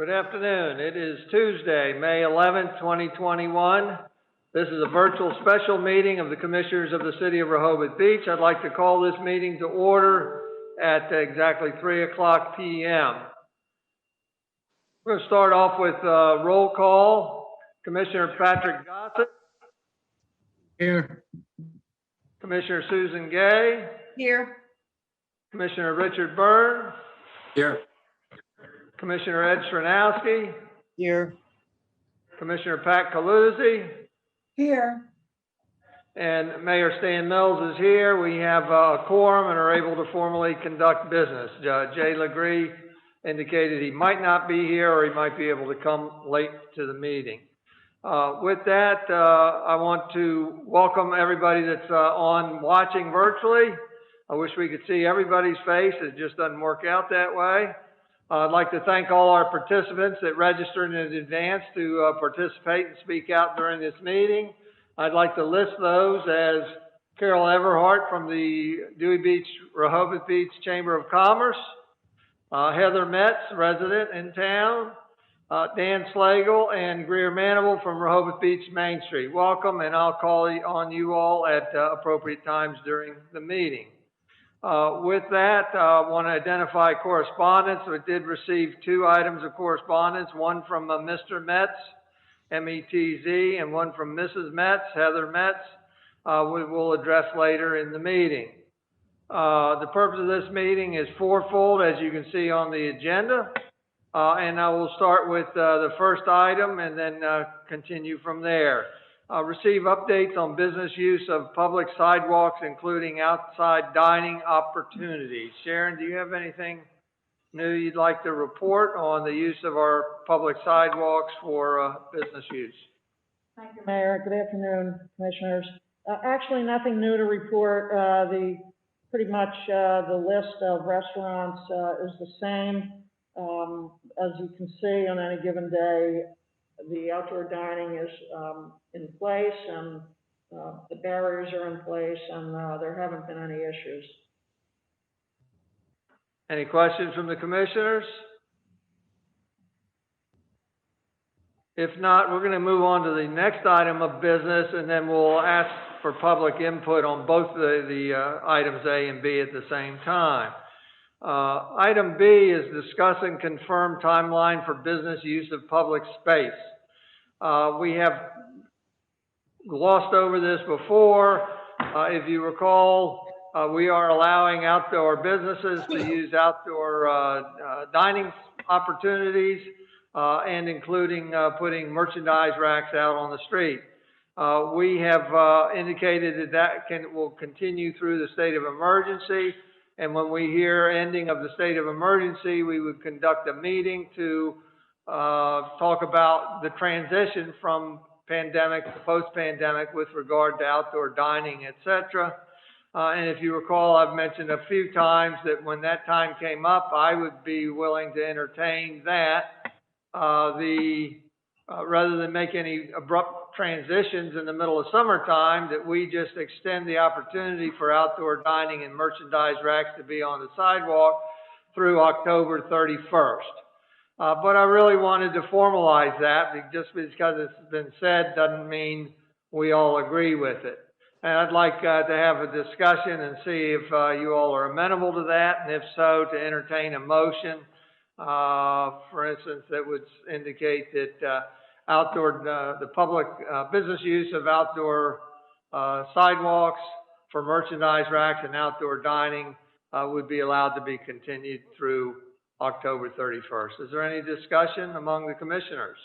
Good afternoon. It is Tuesday, May 11th, 2021. This is a virtual special meeting of the Commissioners of the City of Rehoboth Beach. I'd like to call this meeting to order at exactly 3 o'clock p.m. We're going to start off with roll call. Commissioner Patrick Gossett. Here. Commissioner Susan Gay. Here. Commissioner Richard Byrne. Here. Commissioner Ed Stranowski. Here. Commissioner Pat Caluzzi. Here. And Mayor Stan Mills is here. We have a quorum and are able to formally conduct business. Jay Legree indicated he might not be here or he might be able to come late to the meeting. With that, I want to welcome everybody that's on watching virtually. I wish we could see everybody's face. It just doesn't work out that way. I'd like to thank all our participants that registered in advance to participate and speak out during this meeting. I'd like to list those as Carol Everhart from the Dewey Beach, Rehoboth Beach Chamber of Commerce, Heather Metz, resident in town, Dan Slagle, and Greer Manival from Rehoboth Beach Main Street. Welcome, and I'll call on you all at appropriate times during the meeting. With that, I want to identify correspondence. We did receive 2 items of correspondence, one from Mr. Metz, M-E-T-Z, and one from Mrs. Metz, Heather Metz, we will address later in the meeting. The purpose of this meeting is fourfold, as you can see on the agenda, and I will start with the first item and then continue from there. Receive updates on business use of public sidewalks, including outside dining opportunities. Sharon, do you have anything new you'd like to report on the use of our public sidewalks for business use? Thank you, Mayor. Good afternoon, Commissioners. Actually, nothing new to report. Pretty much the list of restaurants is the same. As you can see, on any given day, the outdoor dining is in place, and the barriers are in place, and there haven't been any issues. Any questions from the commissioners? If not, we're going to move on to the next item of business, and then we'll ask for public input on both the items A and B at the same time. Item B is discuss and confirm timeline for business use of public space. We have glossed over this before. If you recall, we are allowing outdoor businesses to use outdoor dining opportunities and including putting merchandise racks out on the street. We have indicated that will continue through the state of emergency. And when we hear ending of the state of emergency, we would conduct a meeting to talk about the transition from pandemic to post-pandemic with regard to outdoor dining, etc. And if you recall, I've mentioned a few times that when that time came up, I would be willing to entertain that. Rather than make any abrupt transitions in the middle of summertime, that we just extend the opportunity for outdoor dining and merchandise racks to be on the sidewalk through October 31st. But I really wanted to formalize that. Just because it's been said doesn't mean we all agree with it. And I'd like to have a discussion and see if you all are amenable to that, and if so, to entertain a motion, for instance, that would indicate that the public business use of outdoor sidewalks for merchandise racks and outdoor dining would be allowed to be continued through October 31st. Is there any discussion among the commissioners?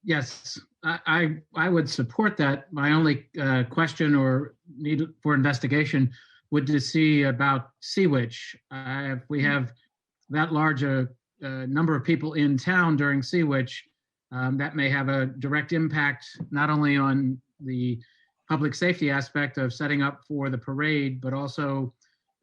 Yes, I would support that. My only question or need for investigation would to see about Sea-Witch. If we have that large a number of people in town during Sea-Witch, that may have a direct impact not only on the public safety aspect of setting up for the parade, but also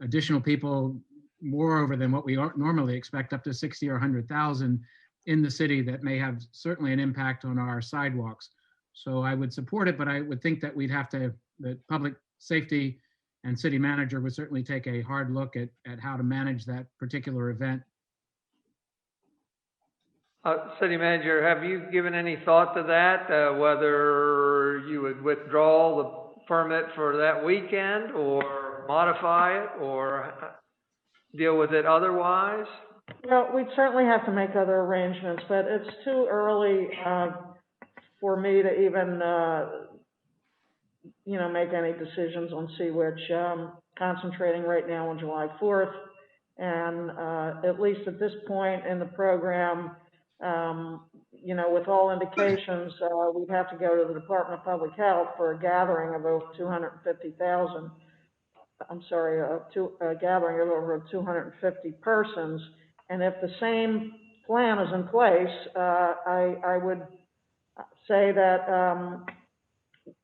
additional people, moreover than what we normally expect, up to 60 or 100,000 in the city, that may have certainly an impact on our sidewalks. So I would support it, but I would think that the public safety and city manager would certainly take a hard look at how to manage that particular event City Manager, have you given any thought to that, whether you would withdraw the permit for that weekend or modify it or deal with it otherwise? Well, we'd certainly have to make other arrangements, but it's too early, for me to even, make any decisions on Sea-Witch. Concentrating right now on July 4th. And, at least at this point in the program, with all indications, we'd have to go to the Department of Public Health for a gathering of over 250,000. I'm sorry, a gathering of over 250 persons. And if the same plan is in place, I would say that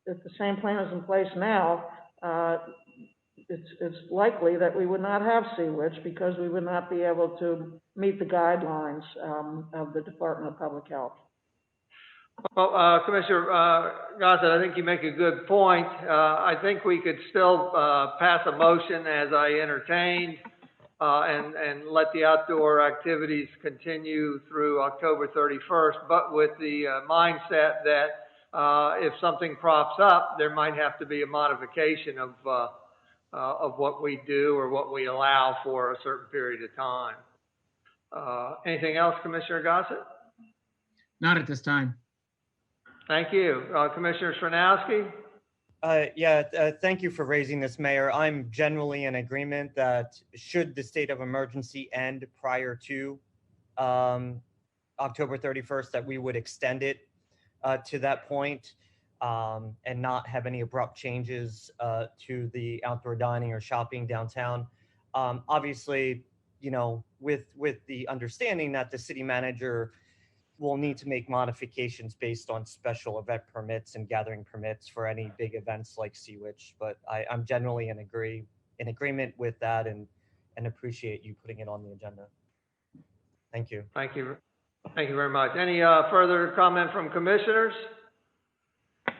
if the same plan is in place now, it's likely that we would not have Sea-Witch because we would not be able to meet the guidelines of the Department of Public Health. Well, Commissioner Gossett, I think you make a good point. I think we could still pass a motion as I entertained and let the outdoor activities continue through October 31st, but with the mindset that if something props up, there might have to be a modification of what we do or what we allow for a certain period of time. Anything else, Commissioner Gossett? Not at this time. Thank you. Commissioner Sranowski? Thank you for raising this, Mayor. I'm generally in agreement that should the state of emergency end prior to October 31st, that we would extend it to that point and not have any abrupt changes to the outdoor dining or shopping downtown. Obviously, with the understanding that the city manager will need to make modifications based on special event permits and gathering permits for any big events like Sea-Witch. But I'm generally in agreement with that and appreciate you putting it on the agenda. Thank you. Thank you. Thank you very much. Any further comment from commissioners?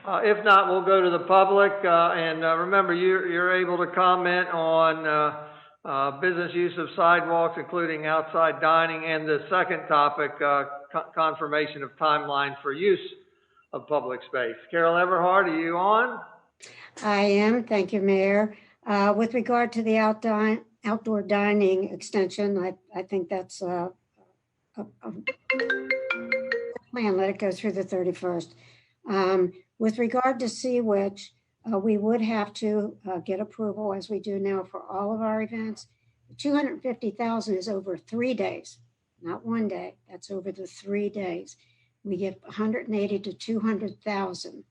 If not, we'll go to the public. And remember, you're able to comment on business use of sidewalks, including outside dining, and the second topic, confirmation of timeline for use of public space. Carol Everhart, are you on? I am. Thank you, Mayor. With regard to the outdoor dining extension, I think that's a plan. Let it go through the 31st. With regard to Sea-Witch, we would have to get approval, as we do now for all of our events. 250,000 is over 3 days, not 1 day. That's over the 3 days. We get 180 to 200,000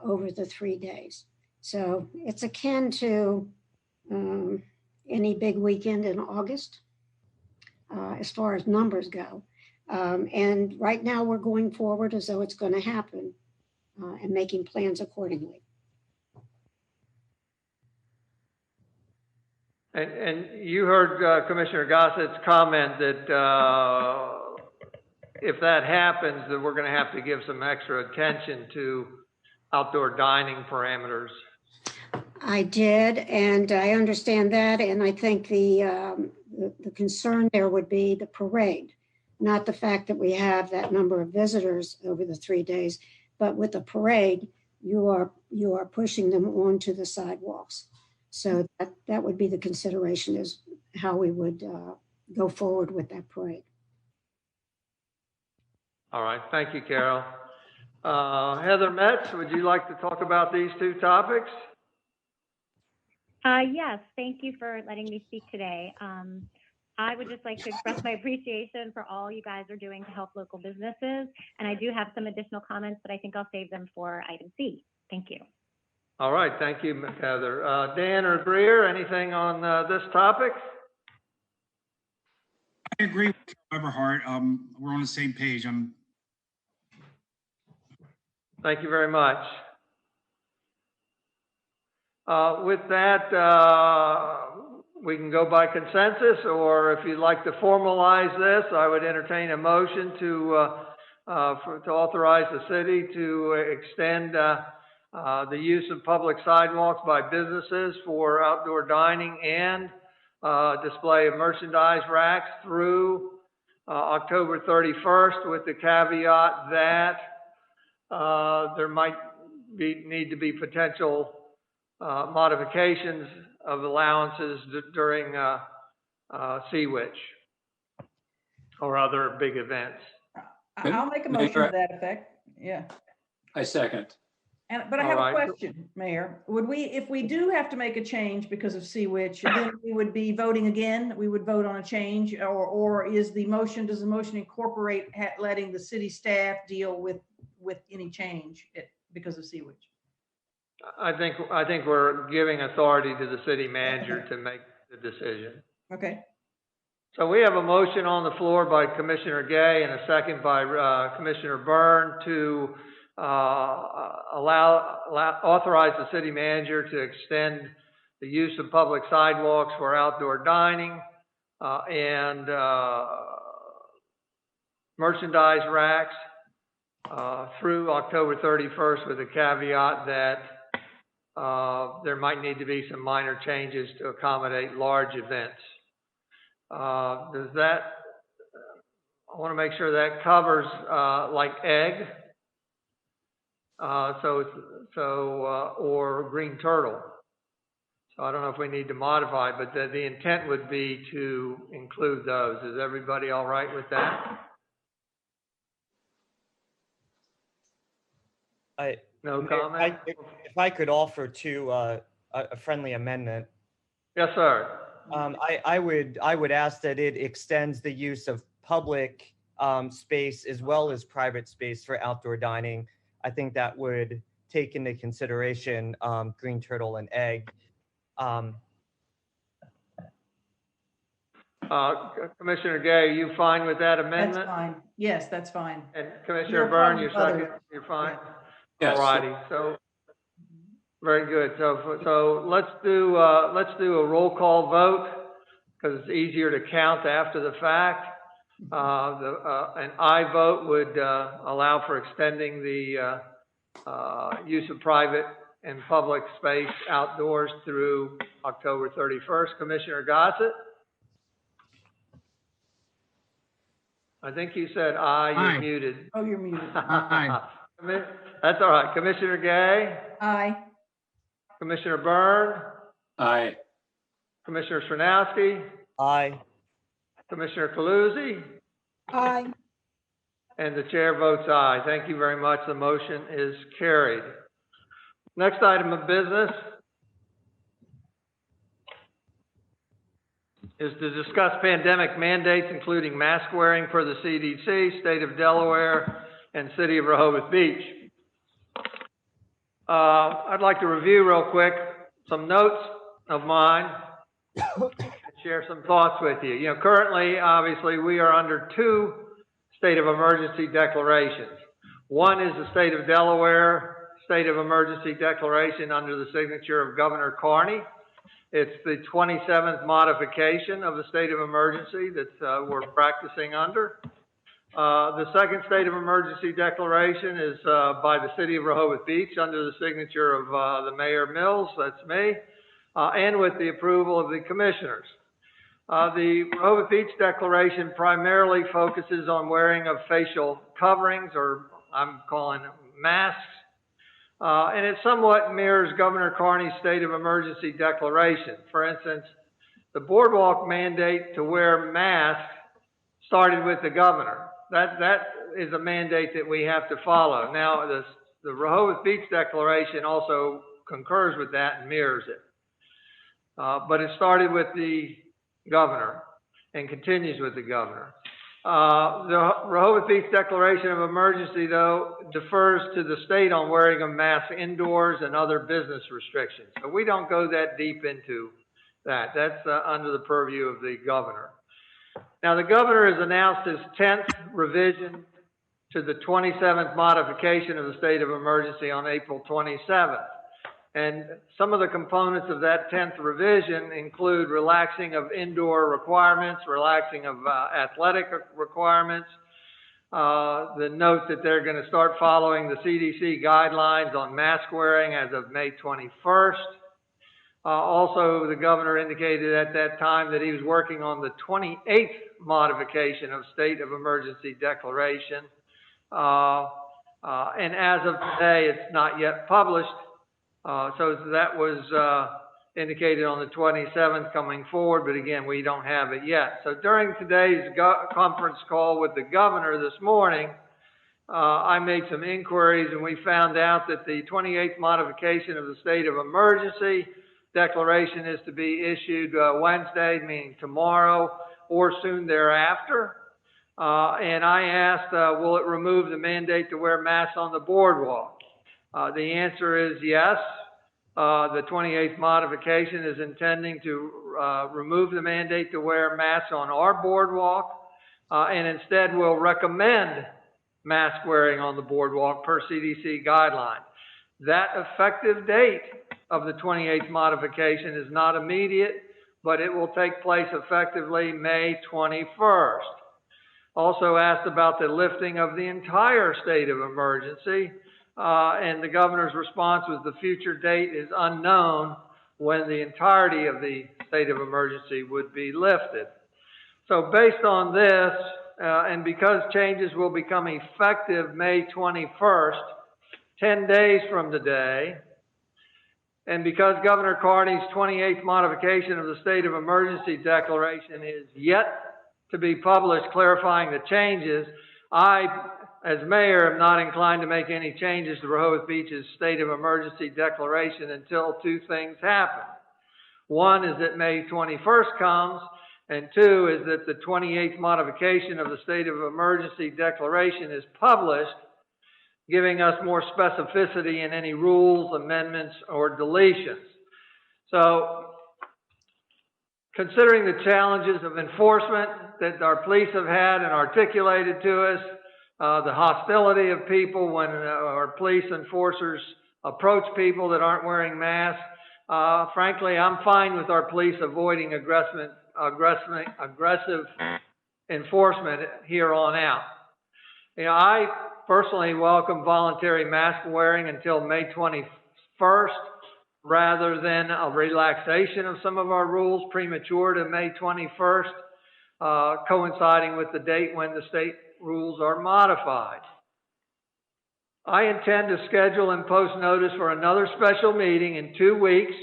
over the 3 days. So it's akin to any big weekend in August, as far as numbers go. And right now we're going forward as though it's going to happen and making plans accordingly. And you heard Commissioner Gossett's comment that if that happens, that we're going to have to give some extra attention to outdoor dining parameters. I did, and I understand that, and I think the concern there would be the parade, not the fact that we have that number of visitors over the 3 days, but with the parade, you are pushing them onto the sidewalks. So that would be the consideration, is how we would go forward with that parade. All right, thank you, Carol. Heather Metz, would you like to talk about these two topics? Yes, thank you for letting me speak today. I would just like to express my appreciation for all you guys are doing to help local businesses. And I do have some additional comments, but I think I'll save them for item C. Thank you. All right, thank you, Heather. Dan or Greer, anything on this topic? I agree with Everhart. We're on the same page. Thank you very much. With that, we can go by consensus, or if you'd like to formalize this, I would entertain a motion to authorize the city to extend the use of public sidewalks by businesses for outdoor dining and display of merchandise racks through October 31st, with the caveat that there might need to be potential modifications of allowances during Sea-Witch or other big events. I'll make a motion to that effect. Yeah. I second. But I have All a right. question, Mayor. Would we, if we do have to make a change because of Sea-Witch, then we would be voting again? We would vote on a change, or does the motion incorporate letting the city staff deal with any change because of Sea-Witch? I think we're giving authority to the city manager to make the decision. Okay. So we have a motion on the floor by Commissioner Gay and a second by Commissioner Byrne to authorize the city manager to extend the use of public sidewalks for outdoor dining and merchandise racks through October 31st, with a caveat that there might need to be some minor changes to accommodate large events. Does that, I want to make sure that covers like egg, or green turtle. So I don't know if we need to modify, but the intent would be to include those. Is everybody all right with that? No comment? If I could offer to a friendly amendment. Yes, sir. I would ask that it extends the use of public space as well as private space for outdoor dining. I think that would take into consideration green turtle and egg. Commissioner Gay, are you fine with that amendment? That's fine. Yes, that's fine. And Commissioner Byrne, you're second. You're fine. Yes. All righty. So very good. So let's do a roll call vote because it's easier to count after the fact. An aye vote would allow for extending the use of private and public space outdoors through October 31st. Commissioner Gossett? I think you said aye. You're Aye. muted. Oh, you're muted. Aye. That's all right. Commissioner Gay? Aye. Commissioner Byrne? Aye. Commissioner Srnowski? Aye. Commissioner Caluzzi? Aye. And the chair votes aye. Thank you very much. The motion is carried. Next item of business is to discuss pandemic mandates, including mask wearing per the CDC, State of Delaware, and City of Rehoboth Beach. I'd like to review real quick some notes of mine and share some thoughts with you. You know, currently, obviously, we are under two state of emergency declarations. One is the State of Delaware State of Emergency Declaration under the signature of Governor Carney. It's the 27th modification of the state of emergency that we're practicing under. The second state of emergency declaration is by the City of Rehoboth Beach under the signature of the Mayor Mills, that's me, and with the approval of the commissioners. The Rehoboth Beach Declaration primarily focuses on wearing of facial coverings, or I'm calling them masks, and it somewhat mirrors Governor Carney's state of emergency declaration. For instance, the boardwalk mandate to wear masks started with the governor. That is a mandate that we have to follow. Now, the Rehoboth Beach Declaration also concurs with that and mirrors it. But it started with the governor and continues with the governor. The Rehoboth Beach Declaration of Emergency, though, defers to the state on wearing a mask indoors and other business restrictions. So we don't go that deep into that. That's under the purview of the governor. Now, the governor has announced his 10th revision to the 27th modification of the state of emergency on April 27th. And some of the components of that 10th revision include relaxing of indoor requirements, relaxing of athletic requirements, the note that they're going to start following the CDC guidelines on mask wearing as of May 21st. Also, the governor indicated at that time that he was working on the 28th modification of state of emergency declaration. And as of today, it's not yet published. So that was indicated on the 27th coming forward, but again, we don't have it yet. So during today's conference call with the governor this morning, I made some inquiries and we found out that the 28th modification of the state of emergency declaration is to be issued Wednesday, meaning tomorrow or soon thereafter. And I asked, will it remove the mandate to wear masks on the boardwalk? The answer is yes. The 28th modification is intending to remove the mandate to wear masks on our boardwalk and instead will recommend mask wearing on the boardwalk per CDC guidelines. That effective date of the 28th modification is not immediate, but it will take place effectively May 21st. Also asked about the lifting of the entire state of emergency, and the governor's response was the future date is unknown when the entirety of the state of emergency would be lifted. So based on this, and because changes will become effective May 21st, 10 days from today, and because Governor Carney's 28th modification of the state of emergency declaration is yet to be published clarifying the changes, I, as mayor, am not inclined to make any changes to Rehoboth Beach's state of emergency declaration until two things happen. One is that May 21st comes, and two is that the 28th modification of the state of emergency declaration is published, giving us more specificity in any rules, amendments, or deletions. So, considering the challenges of enforcement that our police have had and articulated to us, the hostility of people when our police enforcers approach people that aren't wearing masks, frankly, I'm fine with our police avoiding aggressive enforcement here on out. You know, I personally welcome voluntary mask wearing until May 21st, rather than a relaxation of some of our rules premature to May 21st, coinciding with the date when the state rules are modified. I intend to schedule and post notice for another special meeting in 2 weeks,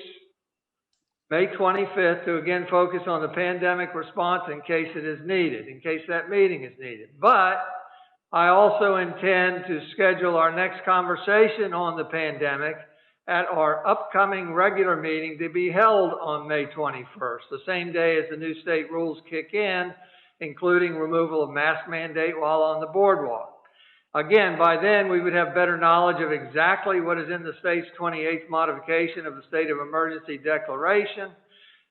May 25th, to again focus on the pandemic response in case it is needed, in case that meeting is needed. But I also intend to schedule our next conversation on the pandemic at our upcoming regular meeting to be held on May 21st, the same day as the new state rules kick in, including removal of mask mandate while on the boardwalk. Again, by then we would have better knowledge of exactly what is in the state's 28th modification of the state of emergency declaration,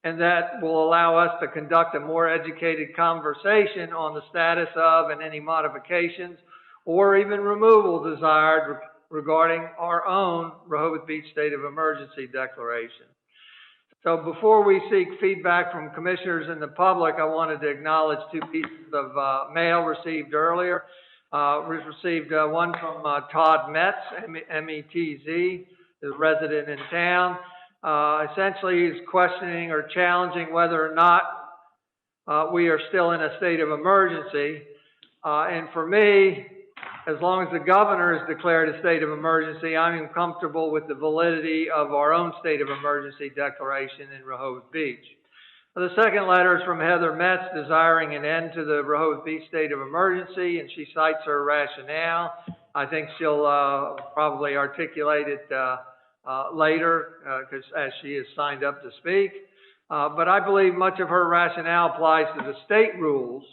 and that will allow us to conduct a more educated conversation on the status of and any modifications or even removal desired regarding our own Rehoboth Beach State of Emergency declaration. So before we seek feedback from commissioners and the public, I wanted to acknowledge two pieces of mail received earlier. We received one from Todd Metz, M-E-T-Z, the resident in town. Essentially, he's questioning or challenging whether or not we are still in a state of emergency. And for me, as long as the governor has declared a state of emergency, I'm comfortable with the validity of our own state of emergency declaration in Rehoboth Beach. The second letter is from Heather Metz, desiring an end to the Rehoboth Beach state of emergency, and she cites her rationale. I think she'll probably articulate it later, because as she is signed up to speak. But I believe much of her rationale applies to the state rules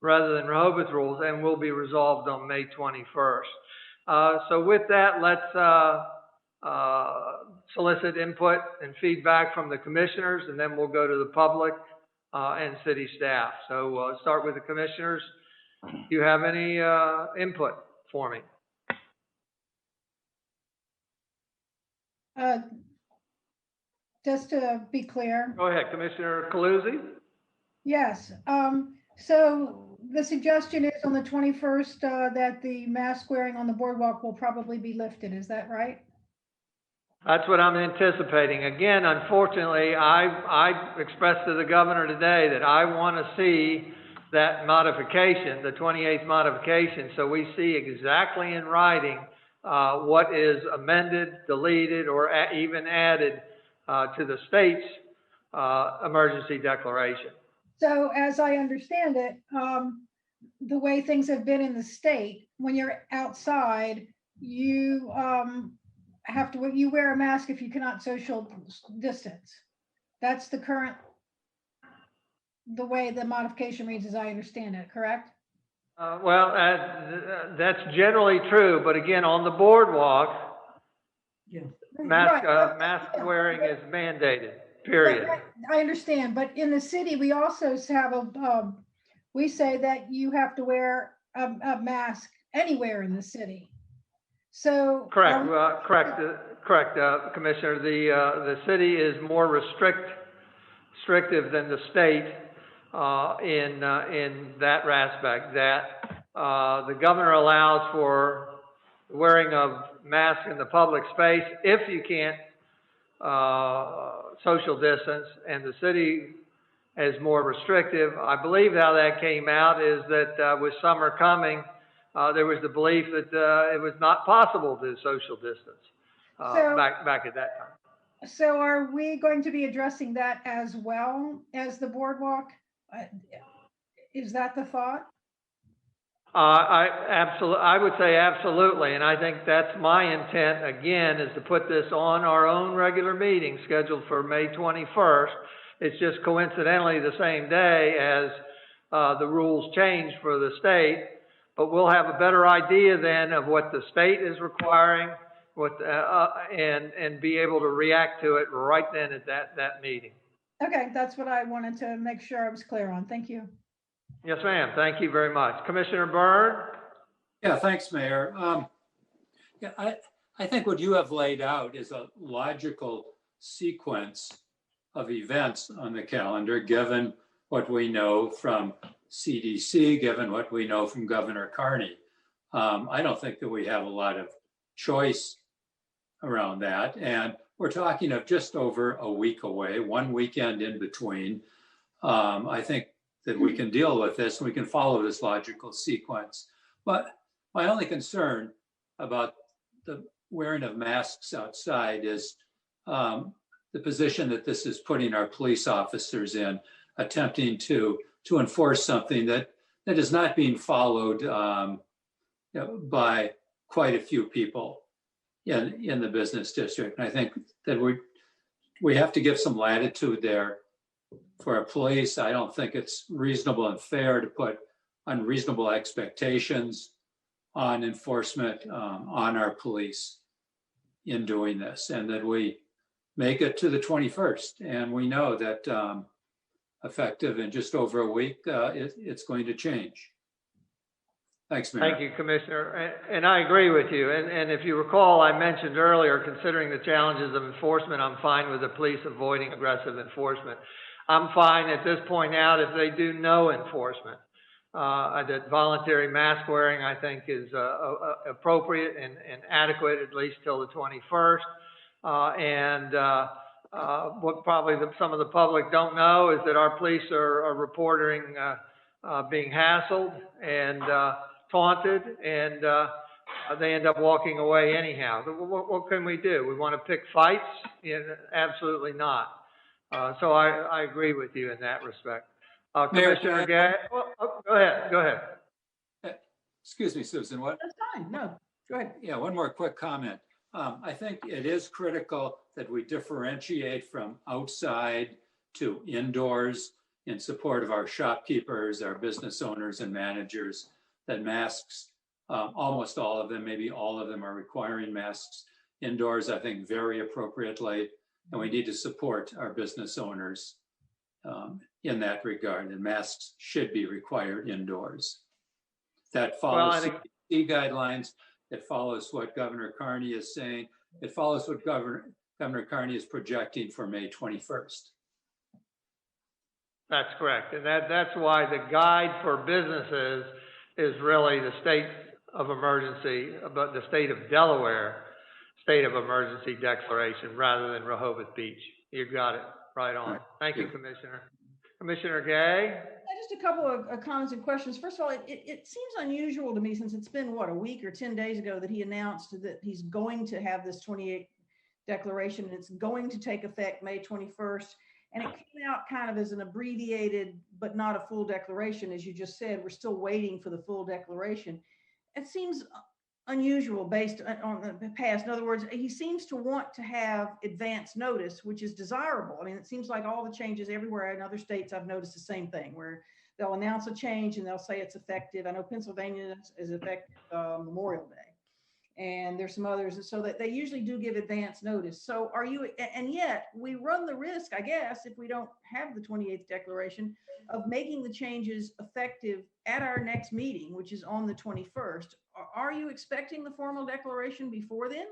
rather than Rehoboth rules, and will be resolved on May 21st. So with that, let's solicit input and feedback from the commissioners, and then we'll go to the public and city staff. So start with the commissioners. Do you have any input for me? Just to be clear. Go ahead, Commissioner Caluzzi. Yes. So the suggestion is on the 21st that the mask wearing on the boardwalk will probably be lifted. Is that right? That's what I'm anticipating. Again, unfortunately, I expressed to the governor today that I want to see that modification, the 28th modification, so we see exactly in writing what is amended, deleted, or even added to the state's emergency declaration. So as I understand it, the way things have been in the state, when you're outside, you you wear a mask if you cannot social distance. That's the way the modification reads, as I understand it, correct? Well, that's generally true, but again, on the boardwalk, mask wearing is mandated, period. I understand, but in the city, we also have we say that you have to wear a mask anywhere in the city. So. Correct, Commissioner. The city is more restrictive than the state in that aspect. That the governor allows for wearing of masks in the public space if you can't social distance, and the city is more restrictive. I believe how that came out is that with summer coming, there was the belief that it was not possible to social distance back at that time. So are we going to be addressing that as well as the boardwalk? Is that the thought? I would say absolutely, and I think that's my intent again, is to put this on our own regular meeting scheduled for May 21st. It's just coincidentally the same day as the rules changed for the state, but we'll have a better idea then of what the state is requiring, and be able to react to it right then at that meeting. Okay, that's what I wanted to make sure I was clear on. Thank you. Yes, ma'am. Thank you very much. Commissioner Byrne? Yeah, thanks, Mayor. I think what you have laid out is a logical sequence of events on the calendar, given what we know from CDC, given what we know from Governor Carney. I don't think that we have a lot of choice around that. And we're talking of just over a week away, one weekend in between. I think that we can deal with this and we can follow this logical sequence. But my only concern about the wearing of masks outside is the position that this is putting our police officers in, attempting to enforce something that is not being followed by quite a few people in the business district. And I think that we have to give some latitude there for our police. I don't think it's reasonable and fair to put unreasonable expectations on enforcement on our police in doing this, and that we make it to the 21st. And we know that effective in just over a week, it's going to change. Thanks, Mayor. Thank you, Commissioner. And I agree with you. And if you recall, I mentioned earlier, considering the challenges of enforcement, I'm fine with the police avoiding aggressive enforcement. I'm fine at this point out if they do no enforcement. That voluntary mask wearing, I think, is appropriate and adequate, at least till the 21st. What probably some of the public don't know is that our police are reporting being hassled and taunted, and they end up walking away anyhow. What can we do? We want to pick fights? Absolutely not. So I agree with you in that respect. Commissioner Gay, go ahead. Excuse me, Susan, what? That's fine, no, go ahead. Yeah, one more quick comment. I think it is critical that we differentiate from outside to indoors in support of our shopkeepers, our business owners and managers, that masks, almost all of them, maybe all of them, are requiring masks indoors, I think very appropriately. And we need to support our business owners in that regard, and masks should be required indoors. That follows CDC guidelines. It follows what Governor Carney is saying. It follows what Governor Carney is projecting for May 21st. That's correct. And that's why the guide for businesses is really the state of emergency, but the state of Delaware state of emergency declaration rather than Rehoboth Beach. You got it right on. Thank you, Commissioner. Commissioner Gay? Just a couple of comments and questions. First of all, it seems unusual to me, since it's been, what, a week or 10 days ago that he announced that he's going to have this 28th declaration, and it's going to take effect May 21st. And it came out kind of as an abbreviated, but not a full declaration. As you just said, we're still waiting for the full declaration. It seems unusual based on the past. In other words, he seems to want to have advance notice, which is desirable. I mean, it seems like all the changes everywhere in other states, I've noticed the same thing, where they'll announce a change and they'll say it's effective. I know Pennsylvania is effective Memorial Day. And there's some others, so that they usually do give advance notice. So are you, and yet we run the risk, I guess, if we don't have the 28th declaration, of making the changes effective at our next meeting, which is on the 21st. Are you expecting the formal declaration before then?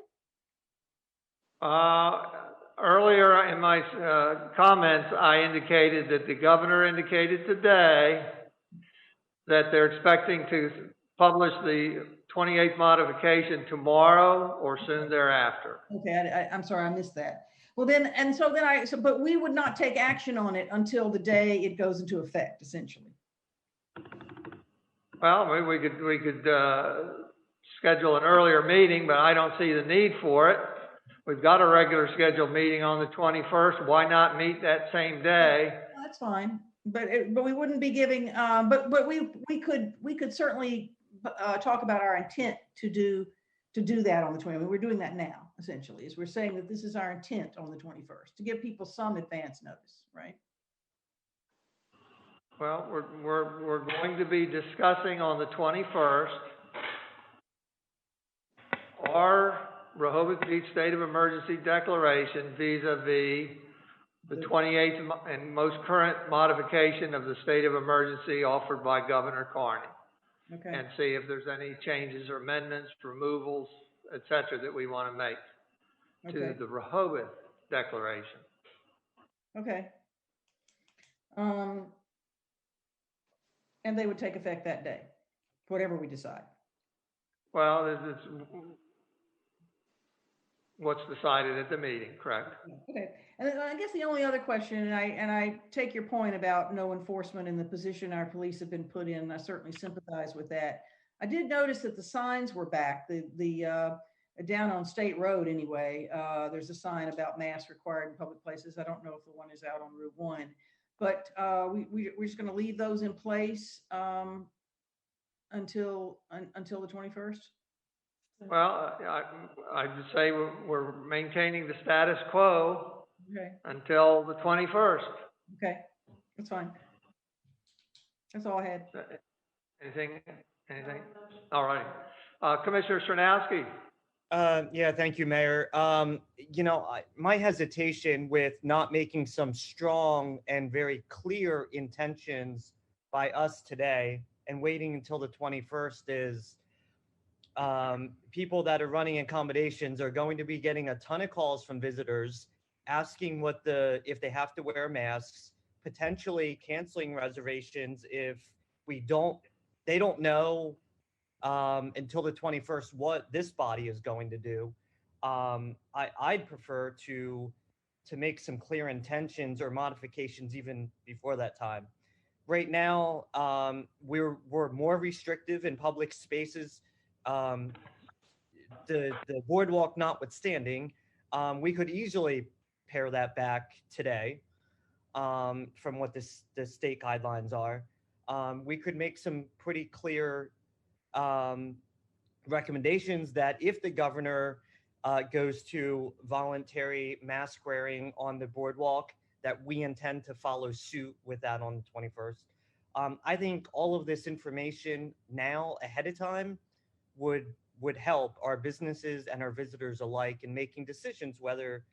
Earlier in my comments, I indicated that the governor indicated today that they're expecting to publish the 28th modification tomorrow or soon thereafter. Okay, I'm sorry, I missed that. Well then, but we would not take action on it until the day it goes into effect, essentially. Well, we could schedule an earlier meeting, but I don't see the need for it. We've got a regular scheduled meeting on the 21st. Why not meet that same day? Well, that's fine, but we wouldn't be giving. But we could certainly talk about our intent to do that on the 20th. I mean, we're doing that now, essentially, is we're saying that this is our intent on the 21st, to give people some advance notice, right? Well, we're going to be discussing on the 21st our Rehoboth Beach State of Emergency Declaration vis-a-vis the 28th and most current modification of the state of emergency offered by Governor Carney. Okay. And see if there's any changes or amendments, removals, et cetera, that we want to make to the Rehoboth Declaration. Okay. And they would take effect that day, whatever we decide. Well, it's what's decided at the meeting, correct? Okay. And then I guess the only other question, and I take your point about no enforcement in the position our police have been put in. I certainly sympathize with that. I did notice that the signs were back. The down on State Road anyway, there's a sign about masks required in public places. I don't know if the one is out on Route 1, but we're just going to leave those in place until the 21st. Well, I would say we're maintaining the status quo until the 21st. Okay, that's fine. That's all I had. Anything? All right. Commissioner Sernowski. Yeah, thank you, Mayor. My hesitation with not making some strong and very clear intentions by us today and waiting until the 21st is people that are running accommodations are going to be getting a ton of calls from visitors asking if they have to wear masks, potentially canceling reservations if they don't know until the 21st what this body is going to do. I'd prefer to make some clear intentions or modifications even before that time. Right now, we're more restrictive in public spaces. The boardwalk notwithstanding, we could easily pare that back today from what the state guidelines are. We could make some pretty clear recommendations that if the governor goes to voluntary mask wearing on the boardwalk, that we intend to follow suit with that on the 21st. I think all of this information now ahead of time would help our businesses and our visitors alike in making decisions whether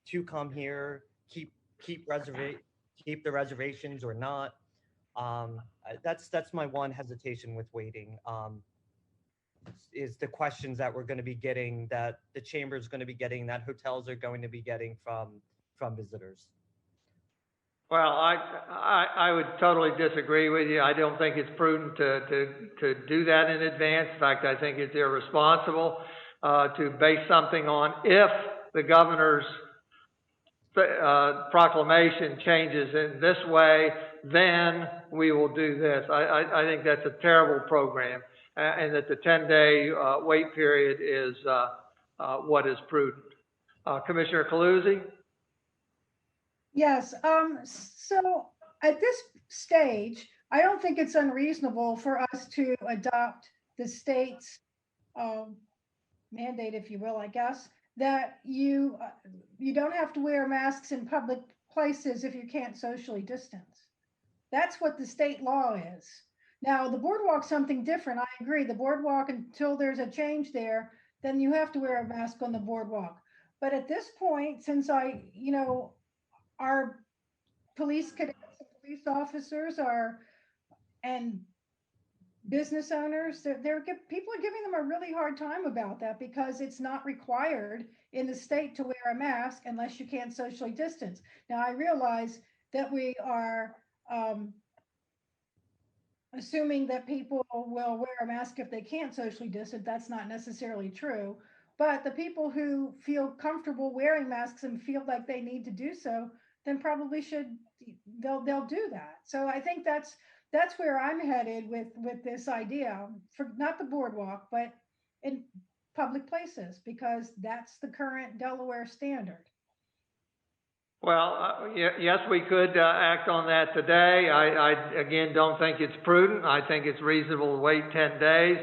to come here, keep the reservations or not. That's my one hesitation with waiting. Is the questions that we're going to be getting, that the chamber is going to be getting, that hotels are going to be getting from visitors. Well, I would totally disagree with you. I don't think it's prudent to do that in advance. In fact, I think it's irresponsible. to base something on if the governor's proclamation changes in this way, then we will do this. I think that's a terrible program, and that the 10-day wait period is what is prudent. Commissioner Calusi? Yes, so at this stage, I don't think it's unreasonable for us to adopt the state's mandate, if you will, I guess, that you don't have to wear masks in public places if you can't socially distance. That's what the state law is. Now, the boardwalk's something different. I agree. The boardwalk, until there's a change there, then you have to wear a mask on the boardwalk. But at this point, since our police cadets, police officers and business owners, people are giving them a really hard time about that because it's not required in the state to wear a mask unless you can't socially distance. Now, I realize that we are assuming that people will wear a mask if they can't socially distance. That's not necessarily true. But the people who feel comfortable wearing masks and feel like they need to do so, then probably they'll do that. So I think that's where I'm headed with this idea, for not the boardwalk, but in public places, because that's the current Delaware standard. Well, yes, we could act on that today. I again don't think it's prudent. I think it's reasonable to wait 10 days.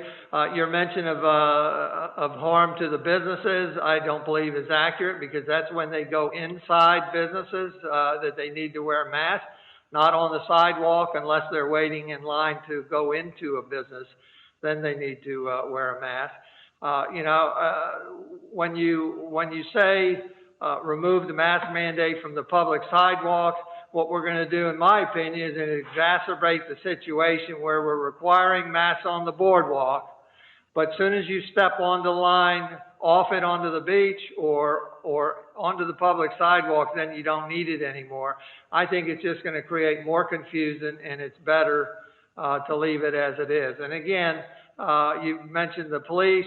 Your mention of harm to the businesses, I don't believe is accurate, because that's when they go inside businesses that they need to wear a mask, not on the sidewalk unless they're waiting in line to go into a business. Then they need to wear a mask. When you say remove the mask mandate from the public sidewalks, what we're going to do, in my opinion, is exacerbate the situation where we're requiring masks on the boardwalk, but as soon as you step on the line, off it onto the beach or onto the public sidewalk, then you don't need it anymore. I think it's just going to create more confusion, and it's better to leave it as it is. And again, you mentioned the police.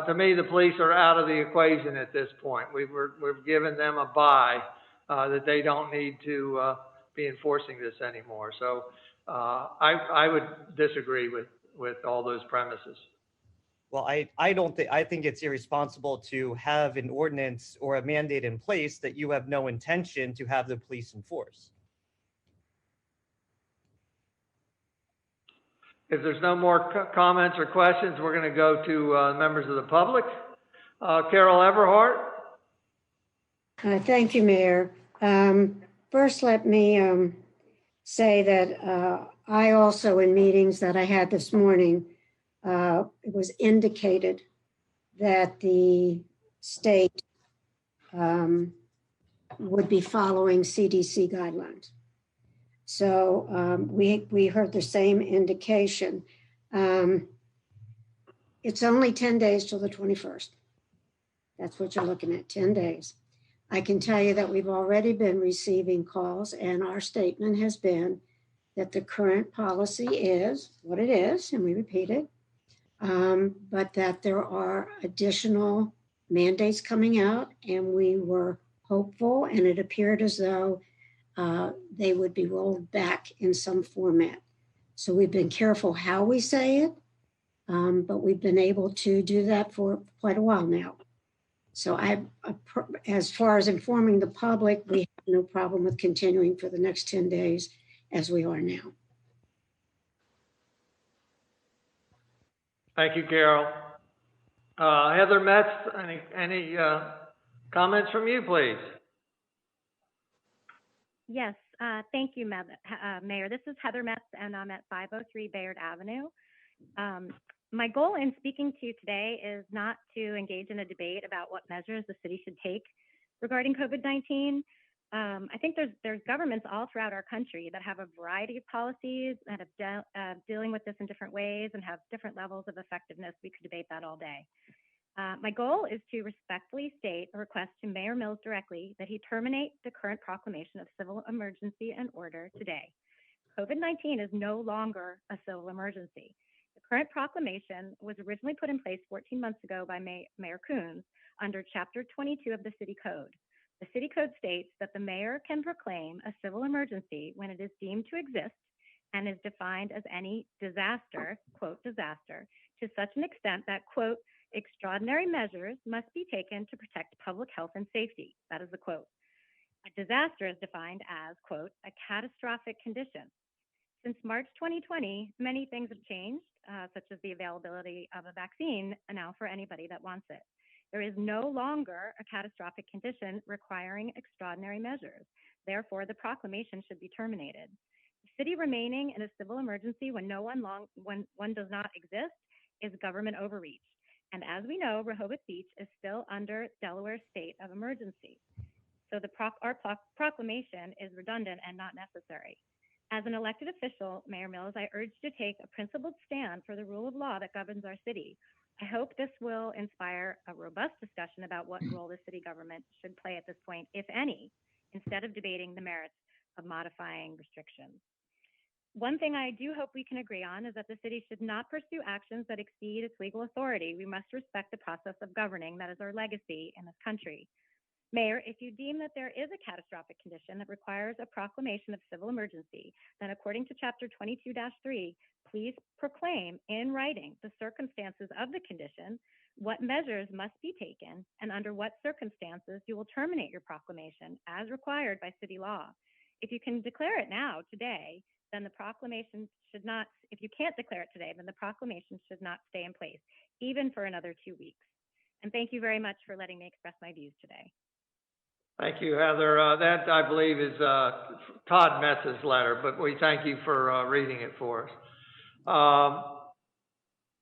To me, the police are out of the equation at this point. We've given them a bye that they don't need to be enforcing this anymore. So I would disagree with all those premises. Well, I think it's irresponsible to have an ordinance or a mandate in place that you have no intention to have the police enforce. If there's no more comments or questions, we're going to go to members of the public. Carol Everhart. Thank you, Mayor. First, let me say that I also, in meetings that I had this morning, it was indicated that the state would be following CDC guidelines. So we heard the same indication. It's only 10 days till the 21st. That's what you're looking at, 10 days. I can tell you that we've already been receiving calls, and our statement has been that the current policy is what it is, and we repeat it, but that there are additional mandates coming out, and we were hopeful, and it appeared as though they would be rolled back in some format. So we've been careful how we say it, but we've been able to do that for quite a while now. So as far as informing the public, we have no problem with continuing for the next 10 days as we are now. Thank you, Carol. Heather Metz, any comments from you, please? Yes, thank you, Mayor. This is Heather Metz, and I'm at 503 Bayard Avenue. My goal in speaking to you today is not to engage in a debate about what measures the city should take regarding COVID-19. I think there's governments all throughout our country that have a variety of policies that have dealing with this in different ways and have different levels of effectiveness. We could debate that all day. My goal is to respectfully state a request to Mayor Mills directly that he terminate the current proclamation of civil emergency and order today. COVID-19 is no longer a civil emergency. The Current proclamation was originally put in place 14 months ago by Mayor Coons under Chapter 22 of the City Code. The City Code states that the mayor can proclaim a civil emergency when it is deemed to exist and is defined as any disaster, quote, disaster, to such an extent that, quote, extraordinary measures must be taken to protect public health and safety. That is the quote. A disaster is defined as, quote, a catastrophic condition. Since March 2020, many things have changed, such as the availability of a vaccine now for anybody that wants it. There is no longer a catastrophic condition requiring extraordinary measures. Therefore, the proclamation should be terminated. The city remaining in a civil emergency when one does not exist is government overreach. And as we know, Rehoboth Beach is still under Delaware state of emergency. So our proclamation is redundant and not necessary. As an elected official, Mayor Mills, I urge you to take a principled stand for the rule of law that governs our city. I hope this will inspire a robust discussion about what role the city government should play at this point, if any, instead of debating the merits of modifying restrictions. One thing I do hope we can agree on is that the city should not pursue actions that exceed its legal authority. We must respect the process of governing that is our legacy in this country. Mayor, if you deem that there is a catastrophic condition that requires a proclamation of civil emergency, then according to Chapter 22-3, please proclaim in writing the circumstances of the condition, what measures must be taken, and under what circumstances you will terminate your proclamation as required by city law. If you can declare it now, today, then the proclamation should not, if you can't declare it today, then the proclamation should not stay in place, even for another 2 weeks. And thank you very much for letting me express my views today. Thank you, Heather. That, I believe, is Todd Metz's letter, but we thank you for reading it for us.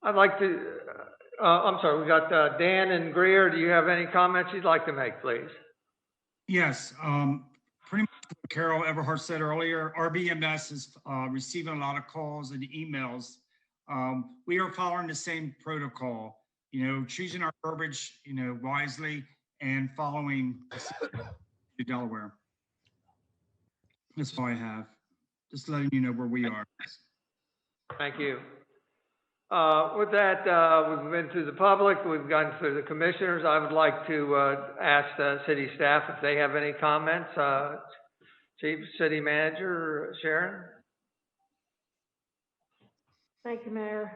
I'd like to, I'm sorry, we got Dan and Greer. Do you have any comments you'd like to make, please? Yes, pretty much what Carol Everhart said earlier, RBMS is receiving a lot of calls and emails. We are following the same protocol, choosing our verbiage, wisely and following the Delaware. That's all I have. Just letting you know where we are. Thank you. With that, we've been through the public, we've gone through the commissioners. I would like to ask the city staff if they have any comments. Chief City Manager Sharon? Thank you, Mayor.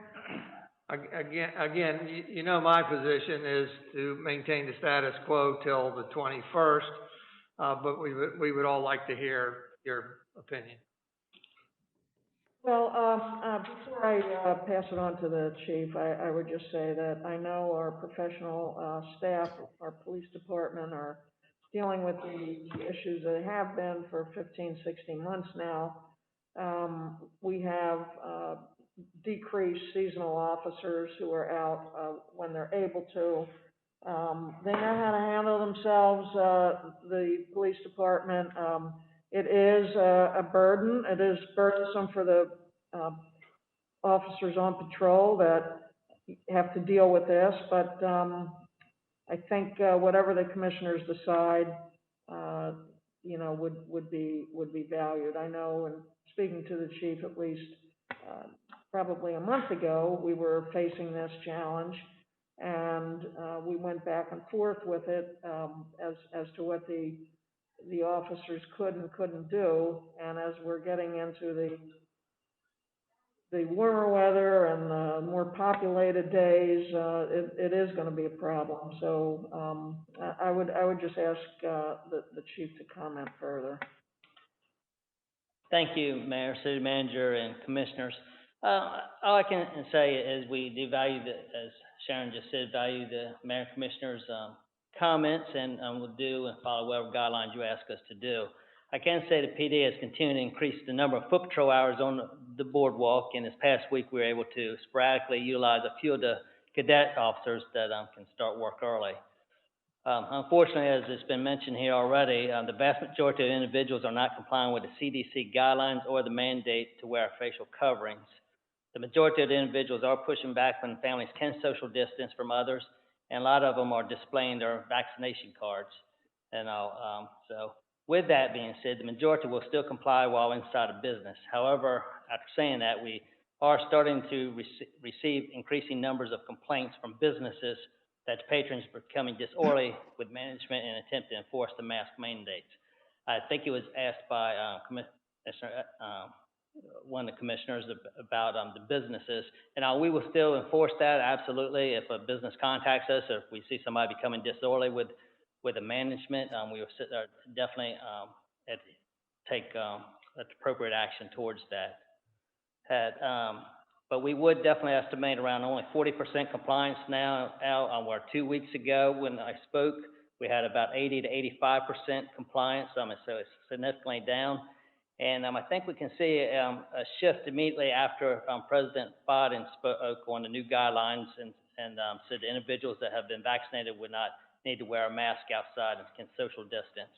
Again, my position is to maintain the status quo till the 21st, but we would all like to hear your opinion. Well, before I pass it on to the chief, I would just say that I know our professional staff, our police department are dealing with the issues that have been for 15, 16 months now. We have decreased seasonal officers who are out when they're able to. They know how to handle themselves, the police department. It is a burden. It is burdensome for the officers on patrol that have to deal with this, but I think whatever the commissioners decide, would be valued. I know, and speaking to the chief, at least probably a month ago, we were facing this challenge, and we went back and forth with it as to what the officers could and couldn't do. And as we're getting into the warmer weather and the more populated days, it is going to be a problem. So I would just ask the chief to comment further. Thank you, Mayor, City Manager, and Commissioners. All I can say is we do value, as Sharon just said, value the Mayor and Commissioners' comments, and we'll do and follow whatever guidelines you ask us to do. I can say the PD has continued to increase the number of foot patrol hours on the boardwalk, and this past week we were able to sporadically utilize a few of the cadet officers that can start work early. Unfortunately, as it's been mentioned here already, the vast majority of individuals are not complying with the CDC guidelines or the mandate to wear facial coverings. The majority of the individuals are pushing back when families can social distance from others, and a lot of them are displaying their vaccination cards and all. So with that being said, the majority will still comply while inside a business. However, after saying that, we are starting to receive increasing numbers of complaints from businesses that patrons are becoming disorderly with management in an attempt to enforce the mask mandates. I think it was asked by Commissioner, one of the commissioners about the businesses, and we will still enforce that, absolutely. If a business contacts us, or if we see somebody becoming disorderly with the management, we will definitely take appropriate action towards that. But we would definitely estimate around only 40% compliance now. Where 2 weeks ago when I spoke, we had about 80 to 85% compliance, so it's significantly down. And I think we can see a shift immediately after President Biden spoke on the new guidelines and said individuals that have been vaccinated would not need to wear a mask outside and can social distance.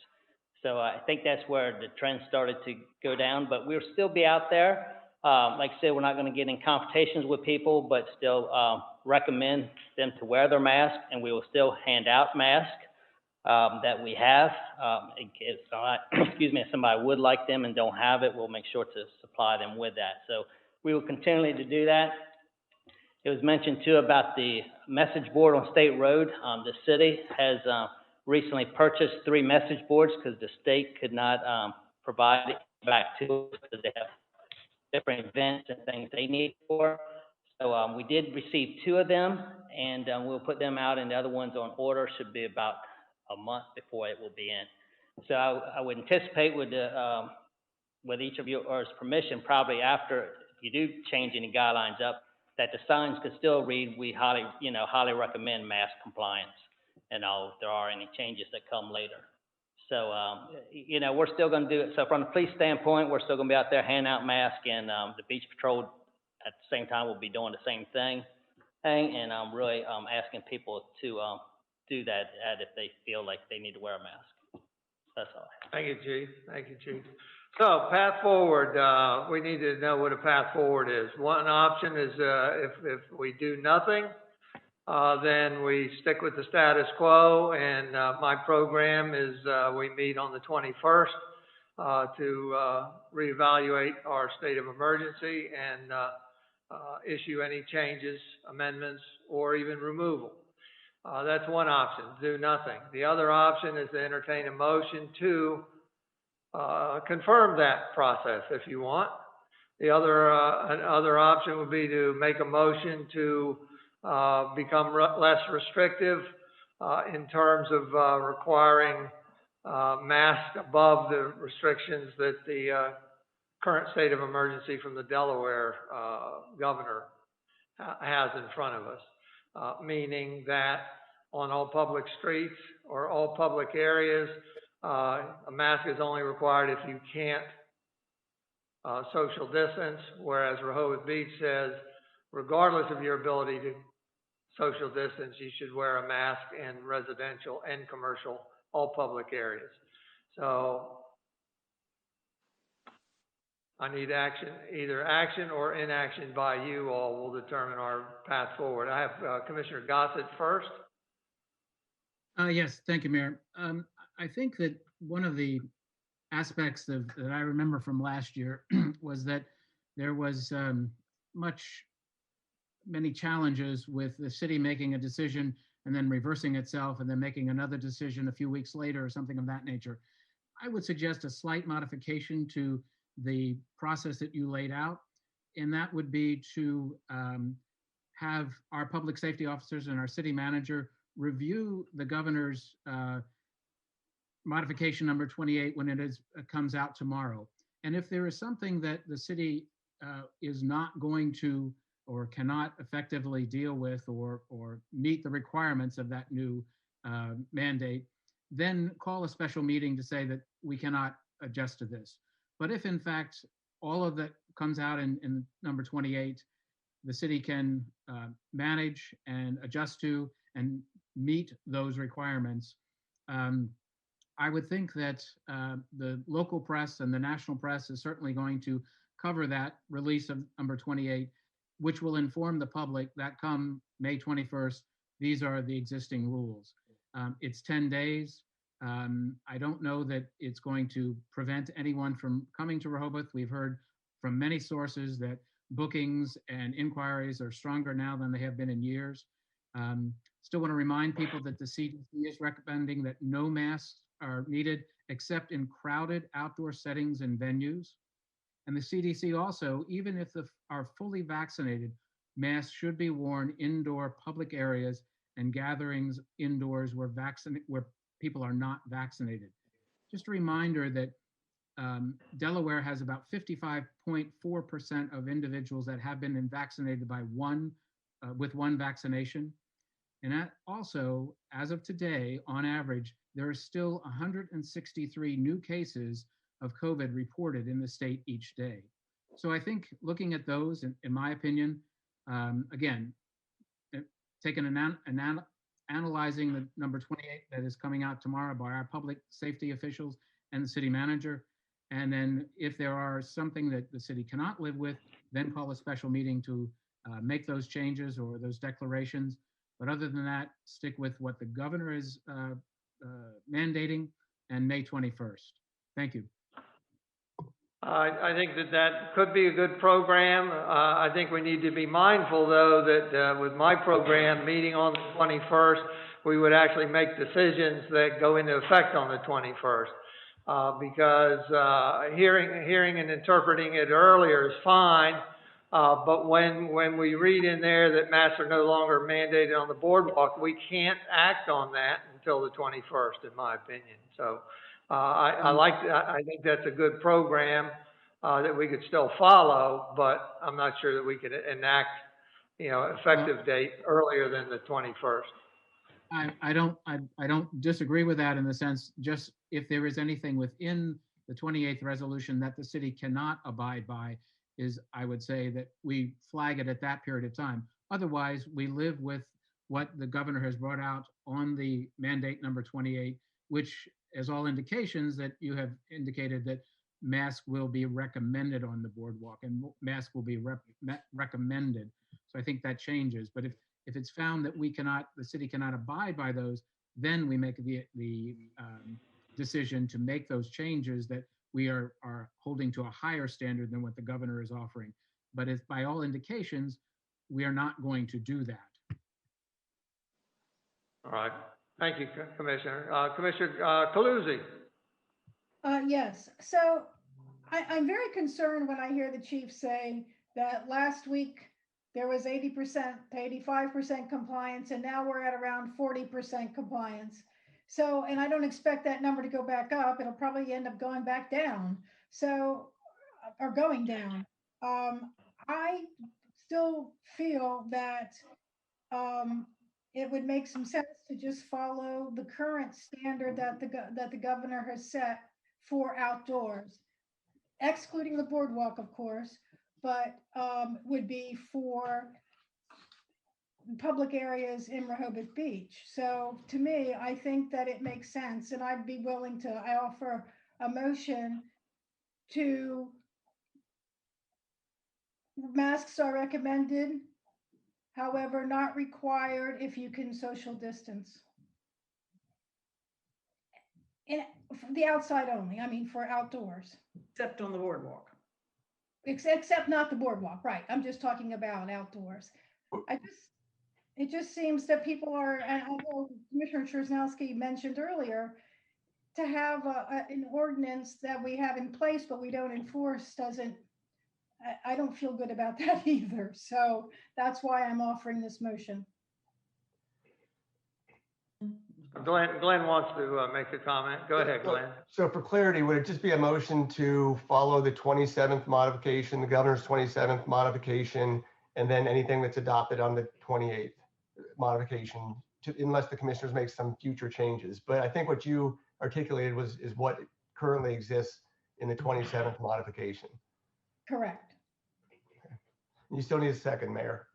So I think that's where the trend started to go down, but we'll still be out there. Like I said, we're not going to get in confrontations with people, but still recommend them to wear their mask, and we will still hand out masks that we have. If somebody would like them and don't have it, we'll make sure to supply them with that. So we will continue to do that. It was mentioned too about the message board on State Road. The city has recently purchased 3 message boards because the state could not provide it back to us because they have different events and things they need for. So we did receive 2 of them, and we'll put them out, and the other ones on order should be about a month before it will be in. So I would anticipate with each of yours permission, probably after if you do change any guidelines up, that the signs could still read, we highly recommend mask compliance, and if there are any changes that come later. So, we're still going to do it. So from the police standpoint, we're still going to be out there handing out masks, and the beach patrol at the same time will be doing the same thing. And I'm really asking people to do that if they feel like they need to wear a mask. That's all. Thank you, Chief. Thank you, Chief. So path forward, we need to know what a path forward is. One option is if we do nothing, then we stick with the status quo, and my program is we meet on the 21st to reevaluate our state of emergency and issue any changes, amendments, or even removal. That's one option, do nothing. The other option is to entertain a motion to confirm that process if you want. The other option would be to make a motion to become less restrictive in terms of requiring masks above the restrictions that the current state of emergency from the Delaware governor has in front of us, meaning that on all public streets or all public areas, a mask is only required if you can't social distance, whereas Rehoboth Beach says, regardless of your ability to social distance, you should wear a mask in residential and commercial, all public areas. So I need action, either action or inaction by you all will determine our path forward. I have Commissioner Gossett first. Yes, thank you, Mayor. I think that one of the aspects that I remember from last year was that there was many challenges with the city making a decision and then reversing itself and then making another decision a few weeks later or something of that nature. I would suggest a slight modification to the process that you laid out, and that would be to have our public safety officers and our city manager review the governor's modification number 28 when it comes out tomorrow. And if there is something that the city is not going to or cannot effectively deal with or meet the requirements of that new mandate, then call a special meeting to say that we cannot adjust to this. But if in fact all of that comes out in number 28, the city can manage and adjust to and meet those requirements, I would think that the local press and the national press is certainly going to cover that release of number 28, which will inform the public that come May 21st, these are the existing rules. It's 10 days. I don't know that it's going to prevent anyone from coming to Rehoboth. We've heard from many sources that bookings and inquiries are stronger now than they have been in years. Still want to remind people that the CDC is recommending that no masks are needed except in crowded outdoor settings and venues. And the CDC also, even if are fully vaccinated, masks should be worn indoor public areas and gatherings indoors where people are not vaccinated. Just a reminder that Delaware has about 55.4% of individuals that have been vaccinated by with one vaccination. And that also, as of today, on average, there are still 163 new cases of COVID reported in the state each day. So I think looking at those, in my opinion, again, taking analyzing the number 28 that is coming out tomorrow by our public safety officials and the city manager, and then if there are something that the city cannot live with, then call a special meeting to make those changes or those declarations. But other than that, stick with what the governor is mandating and May 21st. Thank you. I think that could be a good program. I think we need to be mindful, though, that with my program meeting on the 21st, we would actually make decisions that go into effect on the 21st. Because hearing and interpreting it earlier is fine, but when we read in there that masks are no longer mandated on the boardwalk, we can't act on that until the 21st, in my opinion. So I think that's a good program that we could still follow, but I'm not sure that we could enact, effective date earlier than the 21st. I don't disagree with that in the sense, just if there is anything within the 28th resolution that the city cannot abide by, is I would say that we flag it at that period of time. Otherwise, we live with what the governor has brought out on the mandate number 28, which is all indications that you have indicated that masks will be recommended on the boardwalk and masks will be recommended. So I think that changes. But if it's found that the city cannot abide by those, then we make the decision to make those changes that we are holding to a higher standard than what the governor is offering. But if by all indications, we are not going to do that. All right. Thank you, Commissioner. Commissioner Calusi. Yes. So I'm very concerned when I hear the chief say that last week there was 80% to 85% compliance, and now we're at around 40% compliance. So, and I don't expect that number to go back up. It'll probably end up going back down. So, or going down. I still feel that it would make some sense to just follow the current standard that the governor has set for outdoors, excluding the boardwalk, of course, but would be for public areas in Rehoboth Beach. So to me, I think that it makes sense, and I'd be willing to, I offer a motion to masks are recommended, however, not required if you can social distance. And the outside only, I mean, for outdoors. Except on the boardwalk. Except not the boardwalk, right? I'm just talking about outdoors. It just seems that people are, and I know Commissioner Chrzanowski mentioned earlier, to have an ordinance that we have in place but we don't enforce doesn't, I don't feel good about that either. So that's why I'm offering this motion. Glenn wants to make a comment. Go ahead, Glenn. So for clarity, would it just be a motion to follow the 27th modification, the governor's 27th modification, and then anything that's adopted on the 28th modification, unless the commissioners make some future changes? But I think what you articulated is what currently exists in the 27th modification. Correct. Okay. You still need a second, Mayor.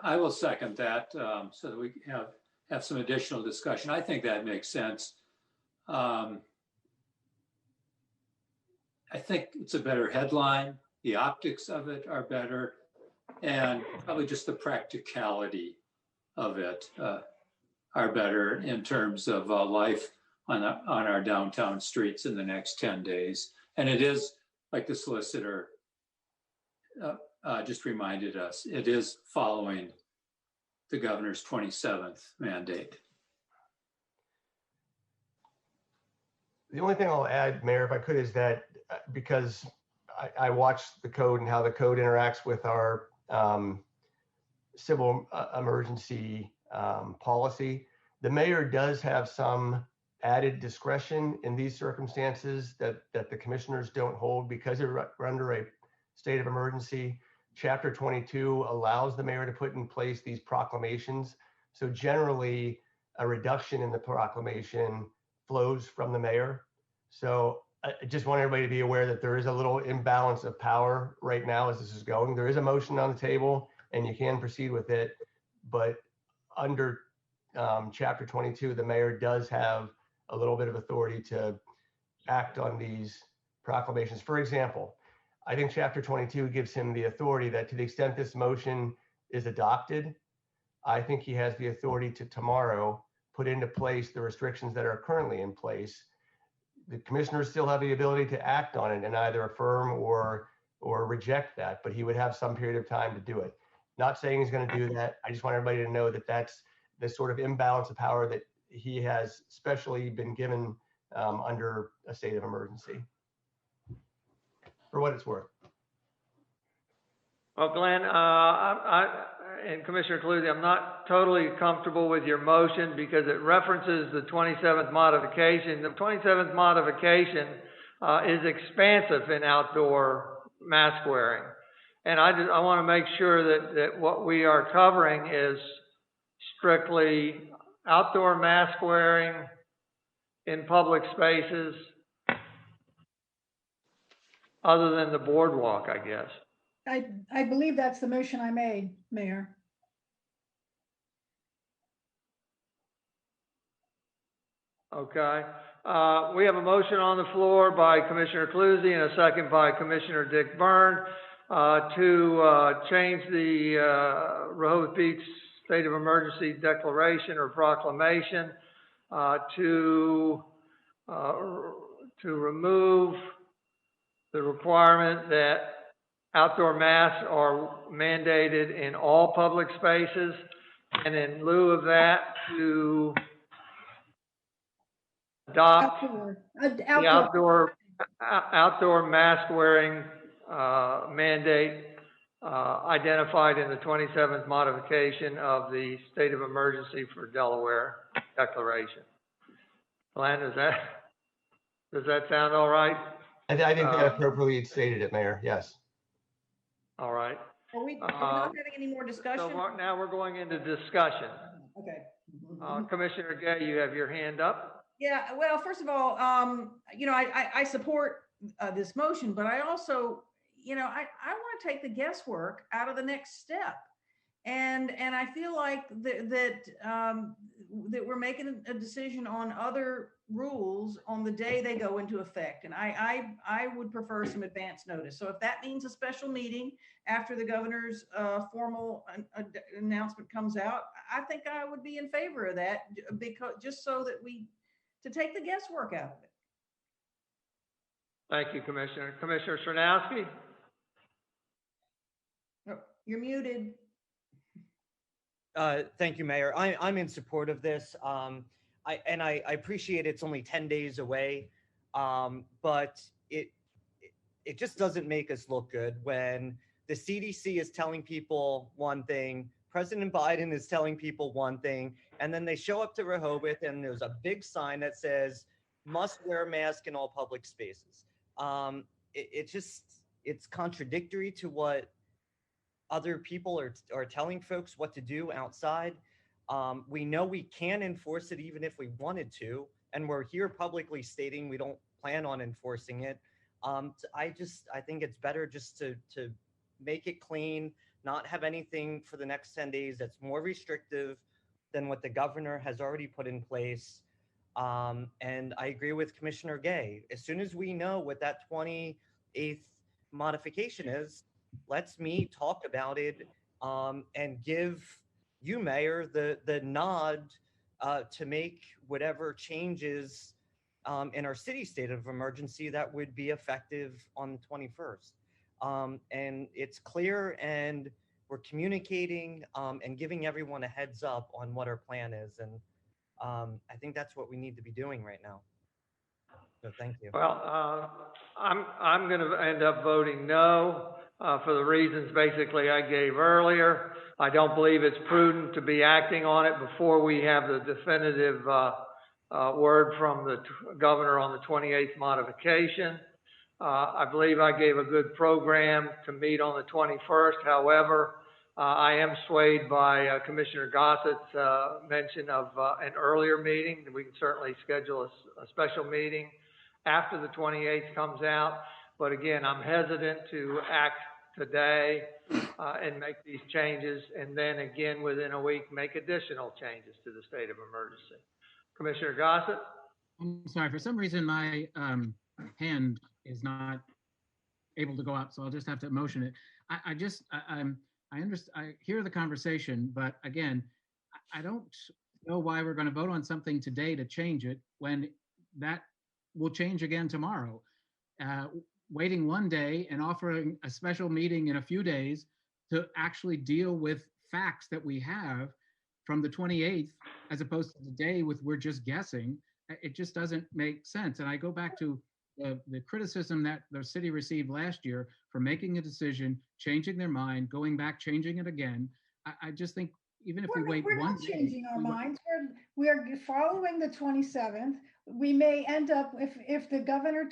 I will second that so that we have some additional discussion. I think that makes sense. I think it's a better headline. The optics of it are better, and probably just the practicality of it are better in terms of life on our downtown streets in the next 10 days. And it is, like the solicitor just reminded us, it is following the governor's 27th mandate. The only thing I'll add, Mayor, if I could, is that because I watched the code and how the code interacts with our civil emergency policy, the mayor does have some added discretion in these circumstances that the commissioners don't hold because they're under a state of emergency. Chapter 22 allows the mayor to put in place these proclamations. So generally, a reduction in the proclamation flows from the mayor. So I just want everybody to be aware that there is a little imbalance of power right now as this is going. There is a motion on the table and you can proceed with it, but under chapter 22, the mayor does have a little bit of authority to act on these proclamations. For example, I think chapter 22 gives him the authority that to the extent this motion is adopted, I think he has the authority to tomorrow put into place the restrictions that are currently in place. The commissioners still have the ability to act on it and either affirm or reject that, but he would have some period of time to do it. Not saying he's going to do that. I just want everybody to know that that's the sort of imbalance of power that he has specially been given under a state of emergency. For what it's worth. Well, Glenn, and Commissioner Clusie, I'm not totally comfortable with your motion because it references the 27th modification. The 27th modification is expansive in outdoor mask wearing. And I want to make sure that what we are covering is strictly outdoor mask wearing in public spaces other than the boardwalk, I guess. I believe that's the motion I made, Mayor. Okay. We have a motion on the floor by Commissioner Clusie and a second by Commissioner Dick Byrne to change the Rehoboth Beach State of Emergency Declaration or Proclamation to remove the requirement that outdoor masks are mandated in all public spaces, and in lieu of that, to adopt the outdoor mask wearing mandate identified in the 27th modification of the State of Emergency for Delaware Declaration. Glenn, does that sound all right? I think that appropriately stated it, Mayor. Yes. All right. Are we not having any more discussion? So now we're going into discussion. Okay. Commissioner Gay, you have your hand up. Yeah, well, first of all, I support this motion, but I also, I want to take the guesswork out of the next step. And I feel like that we're making a decision on other rules on the day they go into effect. And I would prefer some advance notice. So if that means a special meeting after the governor's formal announcement comes out, I think I would be in favor of that, because just so that to take the guesswork out of it. Thank you, Commissioner. Commissioner Srnowski? Oh, you're muted. Thank you, Mayor. I'm in support of this. I appreciate it's only 10 days away, but it just doesn't make us look good when the CDC is telling people one thing, President Biden is telling people one thing, and then they show up to Rehoboth and there's a big sign that says, must wear a mask in all public spaces. It's contradictory to what other people are telling folks what to do outside. We know we can enforce it even if we wanted to, and we're here publicly stating we don't plan on enforcing it. I think it's better just to make it clean, not have anything for the next 10 days that's more restrictive than what the governor has already put in place. And I agree with Commissioner Gay. As soon as we know what that 28th modification is, let's meet, talk about it, and give you, Mayor, the nod to make whatever changes in our city state of emergency that would be effective on the 21st. And it's clear, and we're communicating and giving everyone a heads up on what our plan is. And I think that's what we need to be doing right now. So thank you. Well, I'm going to end up voting no for the reasons basically I gave earlier. I don't believe it's prudent to be acting on it before we have the definitive word from the governor on the 28th modification. I believe I gave a good program to meet on the 21st. However, I am swayed by Commissioner Gossett's mention of an earlier meeting. We can certainly schedule a special meeting after the 28th comes out. But again, I'm hesitant to act today and make these changes, and then again within a week make additional changes to the state of emergency. Commissioner Gossett? I'm sorry, for some reason my hand is not able to go up, so I'll just have to motion it. I understand, I hear the conversation, but again, I don't know why we're going to vote on something today to change it when that will change again tomorrow. Waiting one day and offering a special meeting in a few days to actually deal with facts that we have from the 28th, as opposed to today with we're just guessing, it just doesn't make sense. And I go back to the criticism that the city received last year for making a decision, changing their mind, going back, changing it again. I just think even if we wait We're one not day, changing our minds. We're following the 27th. We may end up, if the governor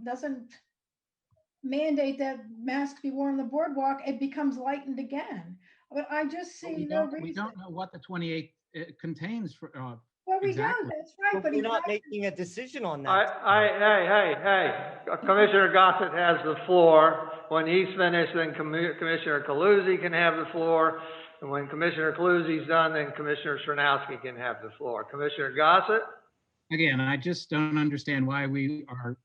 doesn't mandate that masks be worn on the boardwalk, it becomes lightened again. But I just see no reason. we don't know what the 28th contains for. Well, we exactly. don't, that's right. But we're not making a decision on that. Hey. Commissioner Gossett has the floor. When he's finished, then Commissioner Calusi can have the floor. And when Commissioner Calusi's done, then Commissioner Srnowski can have the floor. Commissioner Gossett? Again, I just don't understand why we are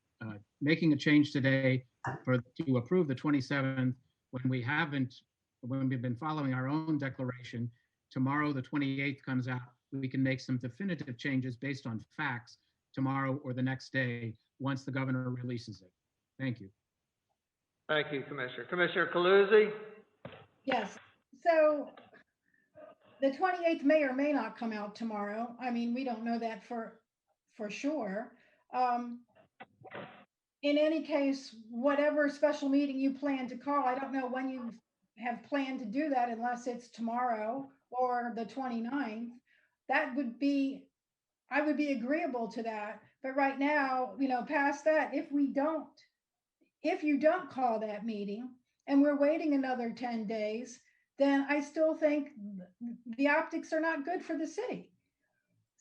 making a change today to approve the 27th when we've been following our own declaration. Tomorrow, the 28th comes out. We can make some definitive changes based on facts tomorrow or the next day once the governor releases it. Thank you. Thank you, Commissioner. Commissioner Calusi? Yes. So the 28th may or may not come out tomorrow. I mean, we don't know that for sure. In any case, whatever special meeting you plan to call, I don't know when you have planned to do that unless it's tomorrow or the 29th. I would be agreeable to that. But right now, past that, if you don't call that meeting and we're waiting another 10 days, then I still think the optics are not good for the city.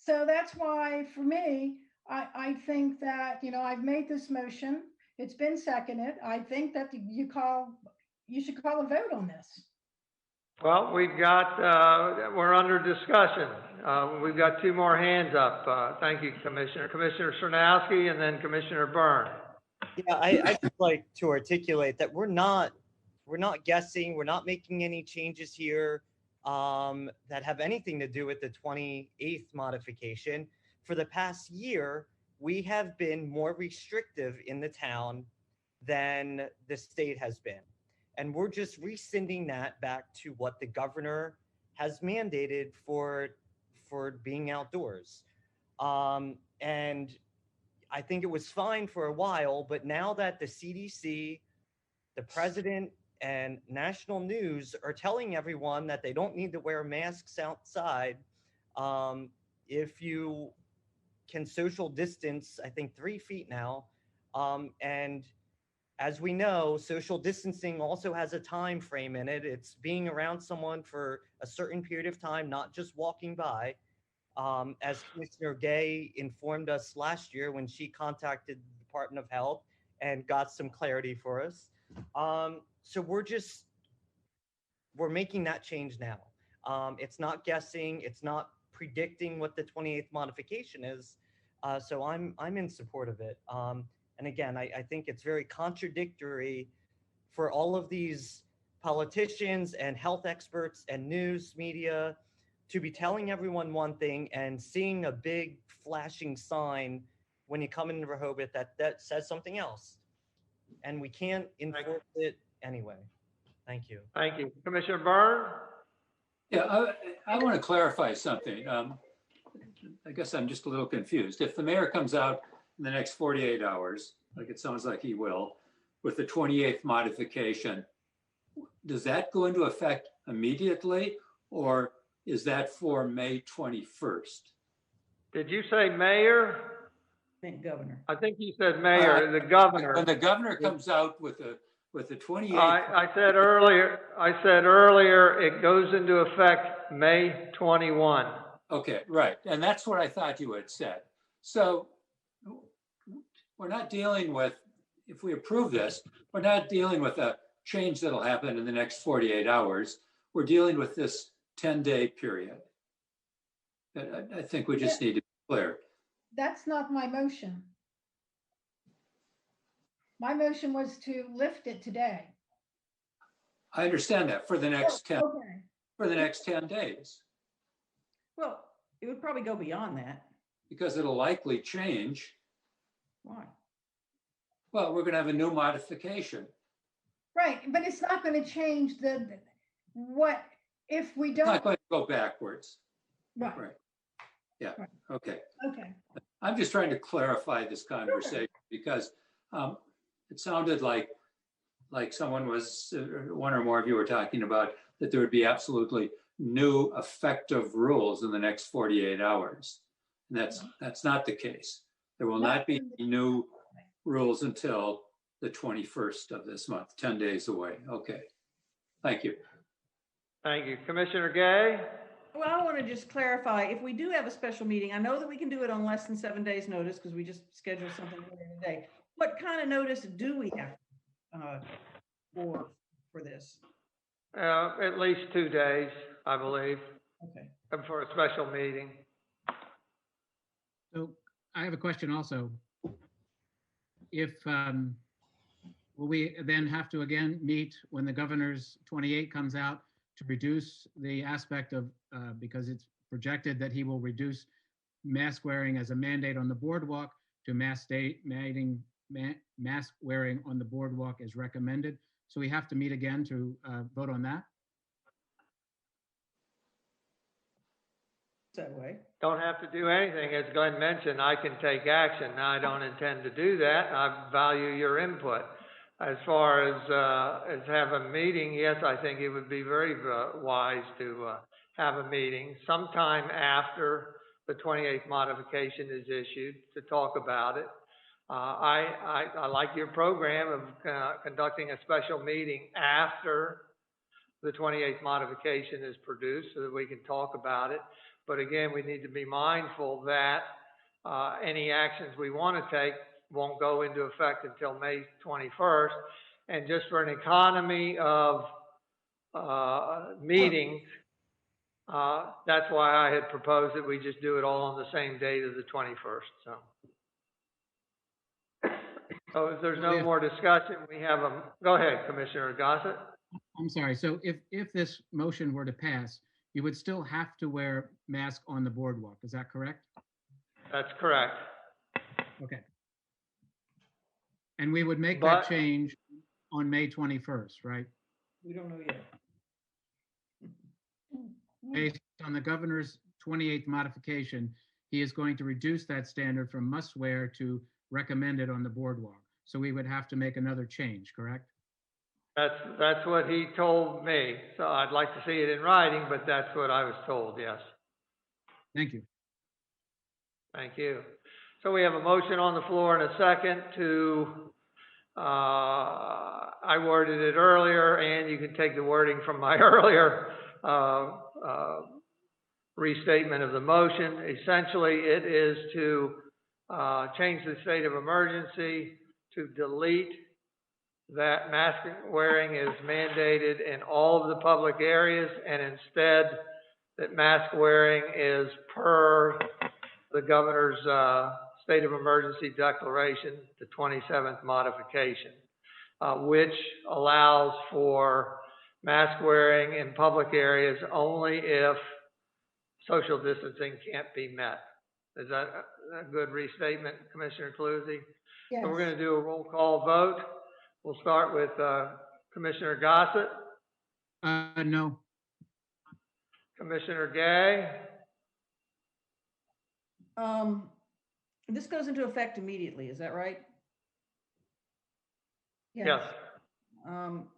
So that's why, for me, I think that, I've made this motion. It's been seconded. I think that you should call a vote on this. Well, we're under discussion. We've got two more hands up. Thank you, Commissioner. Commissioner Srnowski and then Commissioner Byrne. Yeah, I just like to articulate that we're not guessing. We're not making any changes here that have anything to do with the 28th modification. For the past year, we have been more restrictive in the town than the state has been. And we're just rescinding that back to what the governor has mandated for being outdoors. And I think it was fine for a while, but now that the CDC, the president, and national news are telling everyone that they don't need to wear masks outside, if you can social distance, I think 3 feet now. And as we know, social distancing also has a time frame in it. It's being around someone for a certain period of time, not just walking by. As Commissioner Gay informed us last year when she contacted the Department of Health and got some clarity for us. So we're making that change now. It's not guessing, it's not predicting what the 28th modification is. So I'm in support of it. And again, I think it's very contradictory for all of these politicians and health experts and news media to be telling everyone one thing and seeing a big flashing sign when you come into Rehoboth that says something else. and we can't enforce it anyway. Thank you. Thank you. Commissioner Byrne? Yeah, I want to clarify something. I guess I'm just a little confused. If the mayor comes out in the next 48 hours, like it sounds like he will, with the 28th modification, does that go into effect immediately, or is that for May 21st? Did you say mayor? I think governor. I think you said mayor, the governor. When the governor comes out with the 28th. I said earlier, it goes into effect May 21. Okay, right. And that's what I thought you had said. So we're not dealing with, if we approve this, we're not dealing with a change that'll happen in the next 48 hours. We're dealing with this 10-day period. I think we just need to be clear. That's not my motion. My motion was to lift it today. I understand that for the next 10, Okay. for the next 10 days, Well, it would probably go beyond that. because it'll likely change. Why? Well, we're going to have a new modification. Right, but it's not going to change what, if we It's not don't, going to go backwards. right, Right. Yeah, Right. okay. okay. I'm just trying to clarify this conversation because it sounded like someone was, one or more of you were talking about that there would be absolutely new effective rules in the next 48 hours. And that's not the case. There will not be any new rules until the 21st of this month, 10 days away. Okay. Thank you. Thank you. Commissioner Gay? Well, I want to just clarify, if we do have a special meeting, I know that we can do it on less than 7 days' notice because we just scheduled something earlier today. What kind of notice do we have for this? At least 2 days, I believe, Okay. for a special meeting. So I have a question also. If, will we then have to again meet when the governor's 28 comes out to reduce the aspect of, because it's projected that he will reduce mask wearing as a mandate on the boardwalk to mask wearing on the boardwalk as recommended. So we have to meet again to vote on that? That way. Don't have to do anything. As Glenn mentioned, I can take action. Now, I don't intend to do that. I value your input. As far as have a meeting, yes, I think it would be very wise to have a meeting sometime after the 28th modification is issued to talk about it. I like your program of conducting a special meeting after the 28th modification is produced so that we can talk about it. But again, we need to be mindful that any actions we want to take won't go into effect until May 21st. And just for an economy of meetings, that's why I had proposed that we just do it all on the same date of the 21st. So if there's no more discussion, we have go ahead, Commissioner Gossett. I'm sorry. So if this motion were to pass, you would still have to wear mask on the boardwalk. Is that correct? That's correct. Okay. And we would make that change on May 21st, right? We don't know yet. Based on the governor's 28th modification, he is going to reduce that standard from must wear to recommended on the boardwalk. So we would have to make another change, correct? That's what he told me. So I'd like to see it in writing, but that's what I was told, yes. Thank you. Thank you. So we have a motion on the floor and a second to, I worded it earlier, and you can take the wording from my earlier restatement of the motion. Essentially, it is to change the state of emergency to delete that mask wearing is mandated in all of the public areas, and instead that mask wearing is per the governor's state of emergency declaration, the 27th modification, which allows for mask wearing in public areas only if social distancing can't be met. Is that a good restatement, Commissioner Clusie? Yes. So we're going to do a roll call vote. We'll start with Commissioner Gossett, No. Commissioner Gay. This goes into effect immediately, is that right? Yes. I'm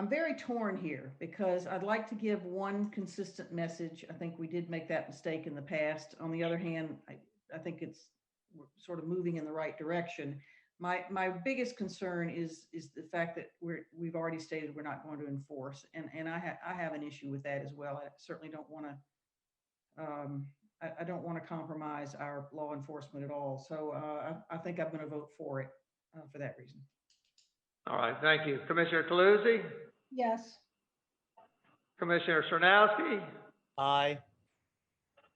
very torn here because I'd like to give one consistent message. I think we did make that mistake in the past. On the other hand, I think we're sort of moving in the right direction. My biggest concern is the fact that we've already stated we're not going to enforce, and I have an issue with that as well. I certainly don't want to. I don't want to compromise our law enforcement at all. So I think I'm going to vote for it for that reason. All right, thank you. Commissioner Taluzzi, Yes. Commissioner Sernowski, Aye.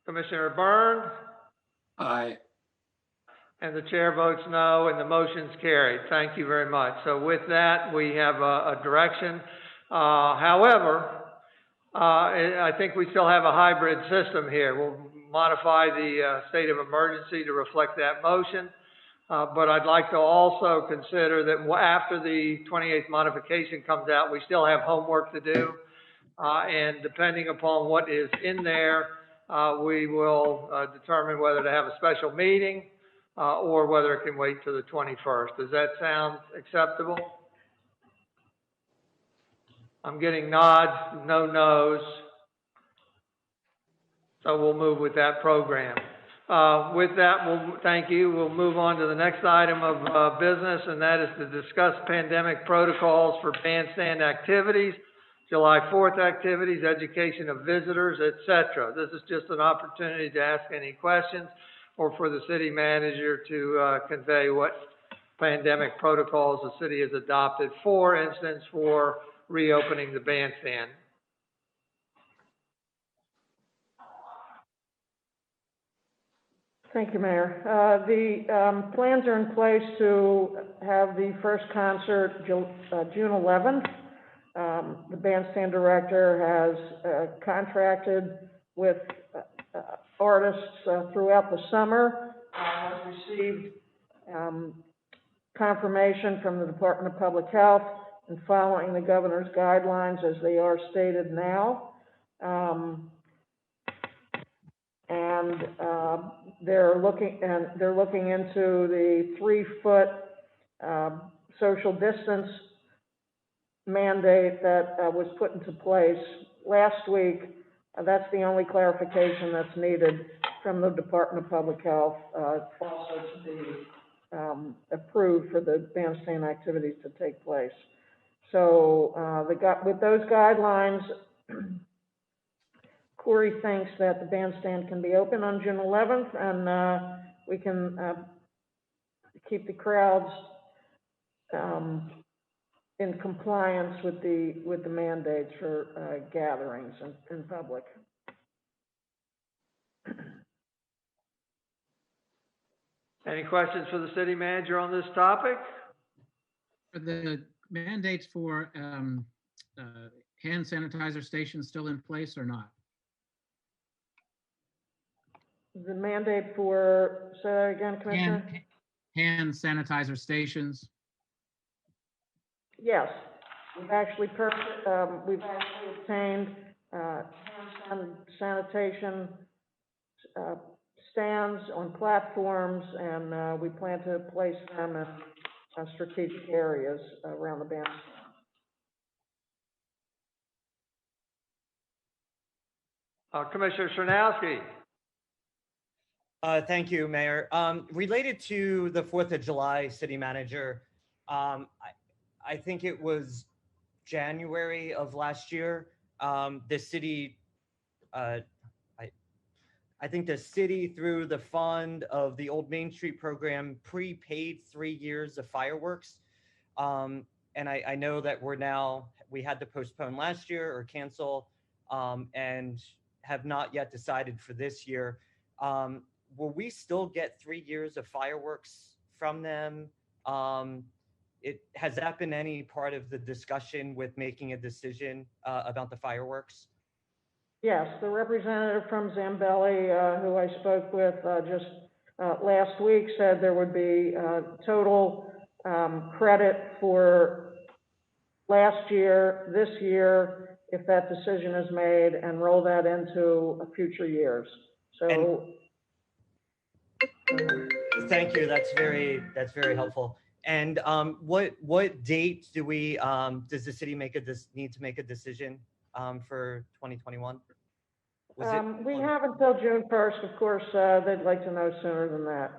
Commissioner Byrne, Aye. and the chair votes no, and the motion's carried. Thank you very much. So with that, we have a direction. However, I think we still have a hybrid system here. We'll modify the state of emergency to reflect that motion. But I'd like to also consider that after the 28th modification comes out, we still have homework to do. And depending upon what is in there, we will determine whether to have a special meeting or whether it can wait till the 21st. Does that sound acceptable? I'm getting nods, no nos. So we'll move with that program. With that, thank you. We'll move on to the next item of business, and that is to discuss pandemic protocols for bandstand activities, July 4th activities, education of visitors, etc. This is just an opportunity to ask any questions or for the city manager to convey what pandemic protocols the city has adopted, for instance, for reopening the bandstand. Thank you, Mayor. The plans are in place to have the first concert June 11th. The bandstand director has contracted with artists throughout the summer. Has received confirmation from the Department of Public Health and following the governor's guidelines as they are stated now. They're looking into the 3-foot social distance mandate that was put into place last week. That's the only clarification that's needed from the Department of Public Health, also to be approved for the bandstand activities to take place. So with those guidelines, Corey thinks that the bandstand can be open on June 11th, and we can keep the crowds in compliance with the mandates for gatherings in public. Any questions for the city manager on this topic? Are the mandates for hand sanitizer stations still in place or not? The mandate for, say that again, Commissioner? Hand sanitizer stations. Yes, we've actually obtained hand sanitation stands on platforms, and we plan to place them in strategic areas around the bandstand. Commissioner Sernowski. Thank you, Mayor. Related to the 4th of July, City Manager, I think it was January of last year, the city, I think the city, through the fund of the Old Main Street program, prepaid 3 years of fireworks. And I know that we had to postpone last year or cancel, and have not yet decided for this year. Will we still get 3 years of fireworks from them? Has that been any part of the discussion with making a decision about the fireworks? Yes, the representative from Zambelli, who I spoke with just last week, said there would be total credit for last year, this year, if that decision is made, and roll that into future years. So. Thank you. That's very helpful. And what date do we does the city need to make a decision for 2021? We have until June 1st. Of course, they'd like to know sooner than that.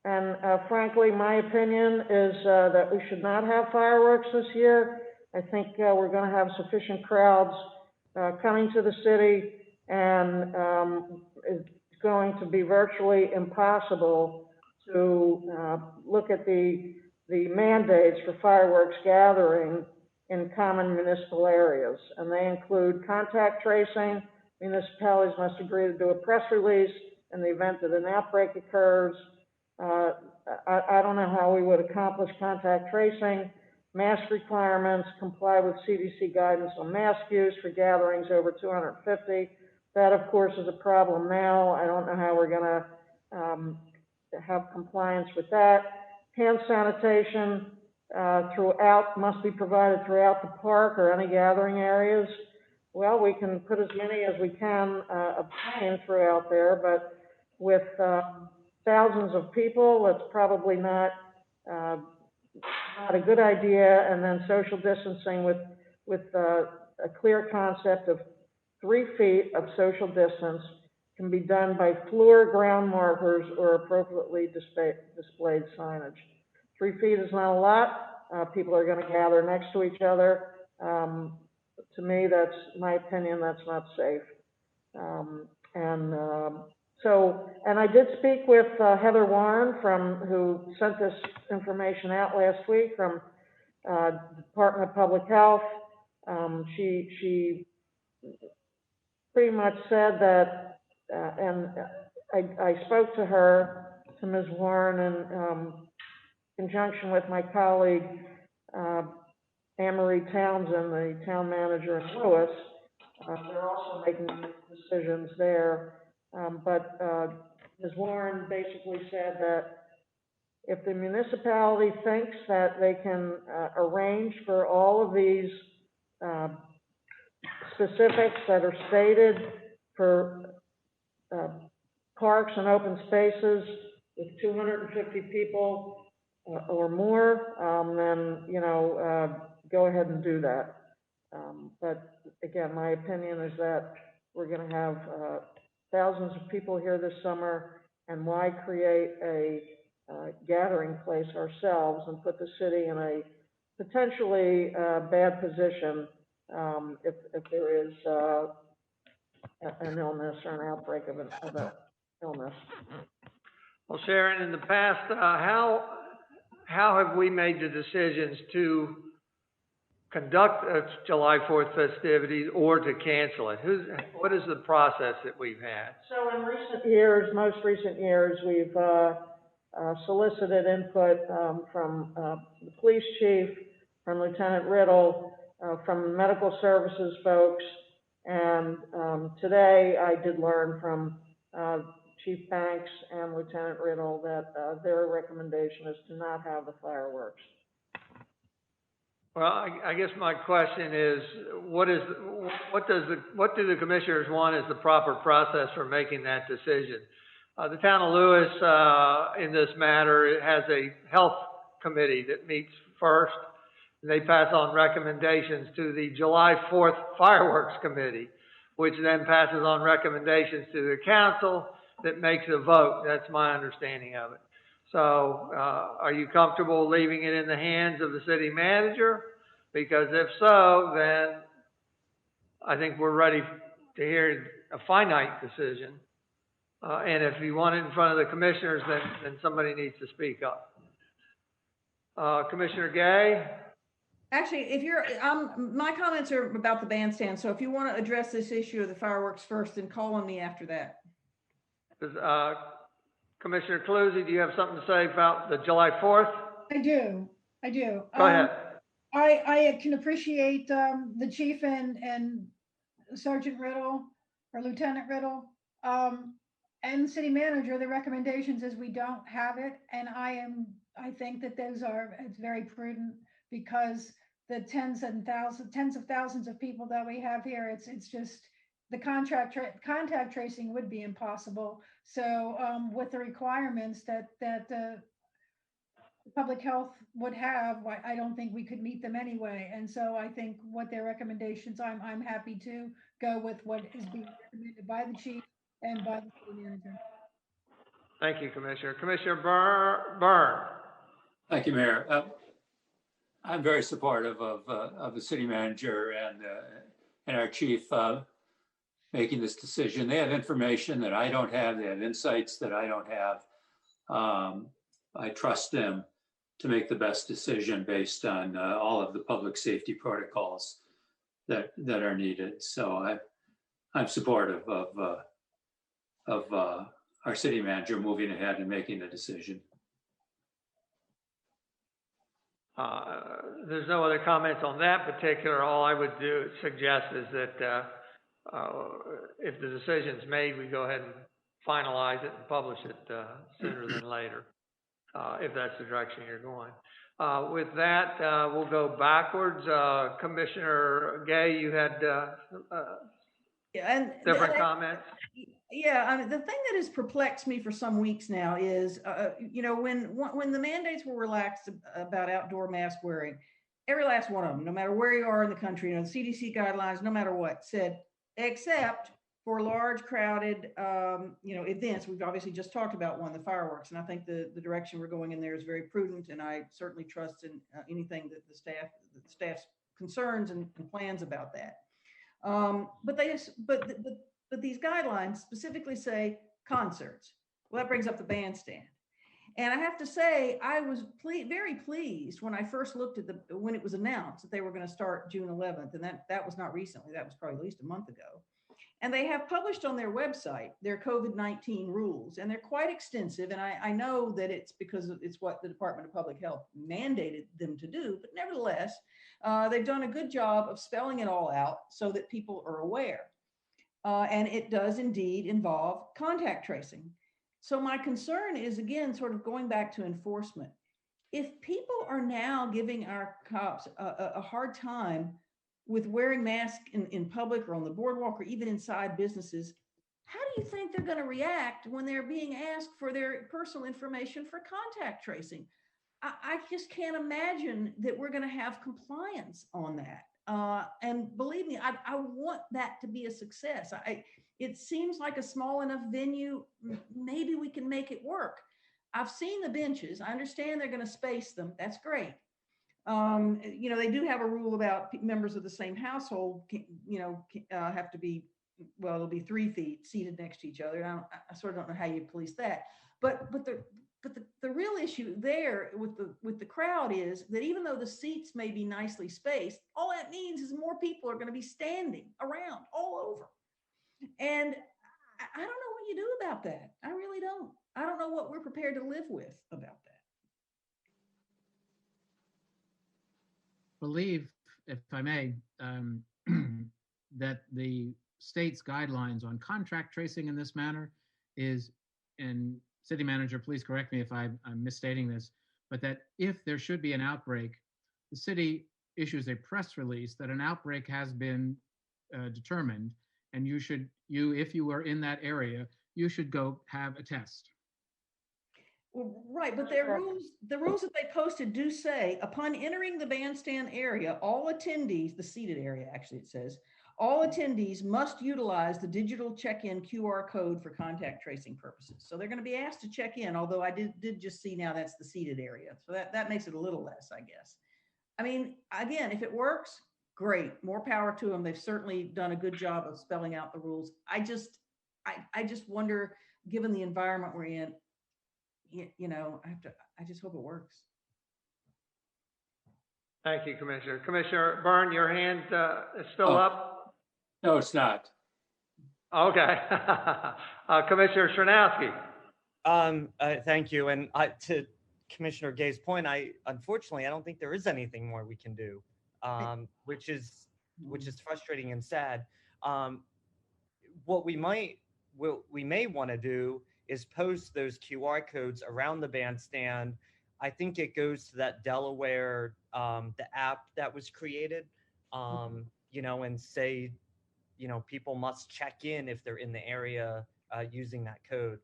And frankly, my opinion is that we should not have fireworks this year. I think we're going to have sufficient crowds coming to the city, and it's going to be virtually impossible to look at the mandates for fireworks gathering in common municipal areas. And they include contact tracing. Municipalities must agree to do a press release in the event that an outbreak occurs. I don't know how we would accomplish contact tracing. Mask requirements, comply with CDC guidance on mask use for gatherings over 250. That, of course, is a problem now. I don't know how we're going to have compliance with that. Hand sanitation must be provided throughout the park or any gathering areas. Well, we can put as many as we can obtain throughout there, but with thousands of people, that's probably not a good idea. And then social distancing with a clear concept of 3 feet of social distance can be done by floor ground markers or appropriately displayed signage. 3 feet is not a lot. People are going to gather next to each other. To me, that's my opinion, that's not safe. And I did speak with Heather Warren who sent this information out last week from Department of Public Health. She pretty much said that, and I spoke to her, to Ms. Warren, in conjunction with my colleague, Anne-Marie Townsend, the town manager in Lewis. They're also making decisions there. But Ms. Warren basically said that if the municipality thinks that they can arrange for all of these specifics that are stated for parks and open spaces with 250 people or more, then, go ahead and do that. But again, my opinion is that we're going to have thousands of people here this summer, and why create a gathering place ourselves and put the city in a potentially bad position if there is an illness or an outbreak of an illness. Well, Sharon, in the past, how have we made the decisions to conduct July 4th festivities or to cancel it? What is the process that we've had? So in most recent years, we've solicited input from the police chief, from Lieutenant Riddle, from medical services folks, and today I did learn from Chief Banks and Lieutenant Riddle that their recommendation is to not have the fireworks. Well, I guess my question is, what do the commissioners want as the proper process for making that decision? The town of Lewis, in this matter, it has a health committee that meets first. And they pass on recommendations to the July 4th fireworks committee, which then passes on recommendations to the council that makes a vote. That's my understanding of it. So are you comfortable leaving it in the hands of the city manager? Because if so, then I think we're ready to hear a finite decision. And if you want it in front of the commissioners, then somebody needs to speak up. Commissioner Gay? Actually, if you're, my comments are about the bandstand. So if you want to address this issue of the fireworks first, then call on me after that. Commissioner Cluzy, do you have something to say about the July 4th? I do. Go ahead. I can appreciate the chief and Sergeant Riddle or Lieutenant Riddle and city manager. The recommendations is we don't have it, and I am I think that it's very prudent because the tens of thousands of people that we have here, it's just the contact tracing would be impossible. So with the requirements that public health would have, I don't think we could meet them anyway. And so I think what their recommendations, I'm happy to go with what is being recommended by the chief and by the city manager. Thank you, Commissioner. Commissioner Byrne. Thank you, Mayor. I'm very supportive of the city manager and our chief making this decision. They have information that I don't have. They have insights that I don't have. I trust them to make the best decision based on all of the public safety protocols that are needed. So I'm supportive of our city manager moving ahead and making the decision. There's no other comments on that particular. All I would suggest is that if the decision's made, we go ahead and finalize it and publish it sooner than later, if that's the direction you're going. With that, we'll go backwards. Commissioner Gay, you had different comments? Yeah, I mean, the thing that has perplexed me for some weeks now is, when the mandates were relaxed about outdoor mask wearing, every last one of them, no matter where you are in the country, the CDC guidelines, no matter what, said, except for large crowded, events. We've obviously just talked about one, the fireworks, and I think the direction we're going in there is very prudent, and I certainly trust in anything that the staff's concerns and plans about that. But these guidelines specifically say concerts. Well, that brings up the bandstand. And I have to say, I was very pleased when I first looked at when it was announced that they were going to start June 11th. And that was not recently, that was probably at least a month ago. And they have published on their website their COVID-19 rules, and they're quite extensive. And I know that it's because it's what the Department of Public Health mandated them to do, but nevertheless, they've done a good job of spelling it all out so that people are aware. And it does indeed involve contact tracing. So my concern is, again, sort of going back to enforcement. If people are now giving our cops a hard time with wearing masks in public or on the boardwalk or even inside businesses, how do you think they're going to react when they're being asked for their personal information for contact tracing? I just can't imagine that we're going to have compliance on that. And believe me, I want that to be a success. It seems like a small enough venue, maybe we can make it work. I've seen the benches. I understand they're going to space them. That's great. They do have a rule about members of the same household, have to be, well, it'll be 3 feet seated next to each other. I sort of don't know how you police that. But the real issue there with the crowd is that even though the seats may be nicely spaced, all that means is more people are going to be standing around all over. And I don't know what you do about that. I really don't. I don't know what we're prepared to live with about that. Believe, if I may, that the state's guidelines on contract tracing in this manner is, and city manager, please correct me if I'm misstating this, but that if there should be an outbreak, the city issues a press release that an outbreak has been determined, and if you are in that area, you should go have a test. Well, right, but the rules that they posted do say, upon entering the bandstand area, all attendees, the seated area actually it says, all attendees must utilize the digital check-in QR code for contact tracing purposes. So they're going to be asked to check in, although I did just see now that's the seated area. So that makes it a little less, I guess. I mean, again, if it works, great, more power to them. They've certainly done a good job of spelling out the rules. I just wonder, given the environment we're in, I just hope it works. Thank you, Commissioner. Commissioner Byrne, your hand is still up? No, it's not. Okay. Commissioner Srnowski. Thank you. And to Commissioner Gay's point, unfortunately, I don't think there is anything more we can do, which is frustrating and sad. What we may want to do is post those QR codes around the bandstand, I think it goes to that Delaware, the app that was created, and say, people must check in if they're in the area using that code.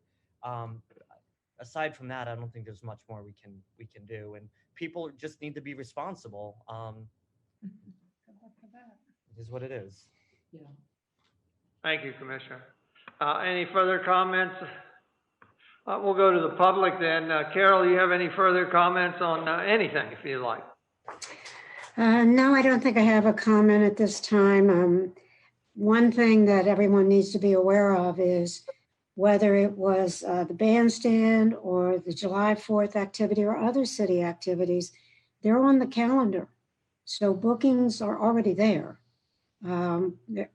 Aside from that, I don't think there's much more we can do, and people just need to be responsible. It is what it is. Thank you, Commissioner. Any further comments? We'll go to the public then. Carol, you have any further comments on anything, if you like? No, I don't think I have a comment at this time. One thing that everyone needs to be aware of is whether it was the bandstand or the July 4th activity or other city activities, they're on the calendar. So bookings are already there.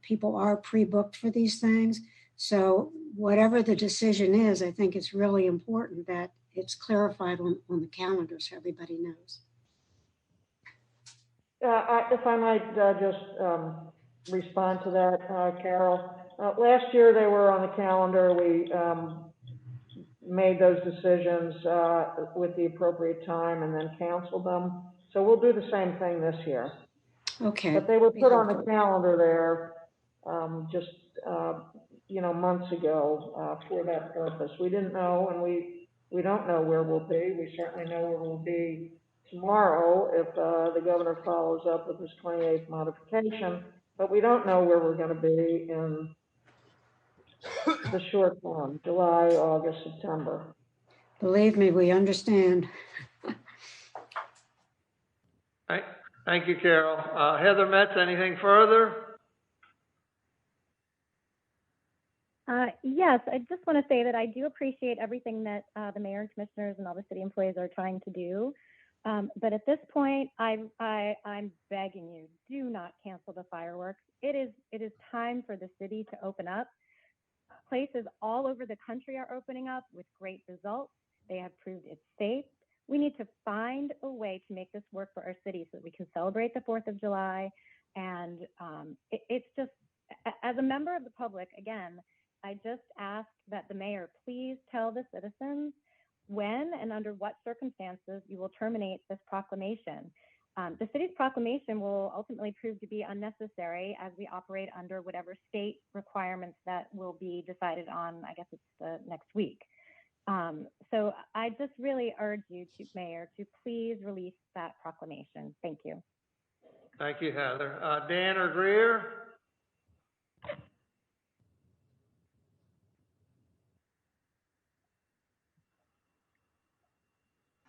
People are pre-booked for these things. So whatever the decision is, I think it's really important that it's clarified on the calendar so everybody knows. If I might just respond to that, Carol. Last year they were on the calendar. We made those decisions with the appropriate time and then canceled them. So we'll do the same thing this year. Okay. But they were put on the calendar there just months ago for that purpose. We didn't know, and we don't know where we'll be. We certainly know where we'll be tomorrow if the governor follows up with his 28th modification, but we don't know where we're going to be in the short term, July, August, September. Believe me, we understand. Thank you, Carol. Heather Metz, anything further? Yes, I just want to say that I do appreciate everything that the mayor and commissioners and all the city employees are trying to do. But at this point, I'm begging you, do not cancel the fireworks. It is time for the city to open up. Places all over the country are opening up with great results. They have proved it's safe. We need to find a way to make this work for our city so that we can celebrate the 4th of July. And it's just, as a member of the public, again, I just ask that the mayor please tell the citizens when and under what circumstances you will terminate this proclamation. The city's proclamation will ultimately prove to be unnecessary as we operate under whatever state requirements that will be decided on, I guess it's the next week. So I just really urge you, Mayor, to please release that proclamation. Thank you. Thank you, Heather. Dan or Greer?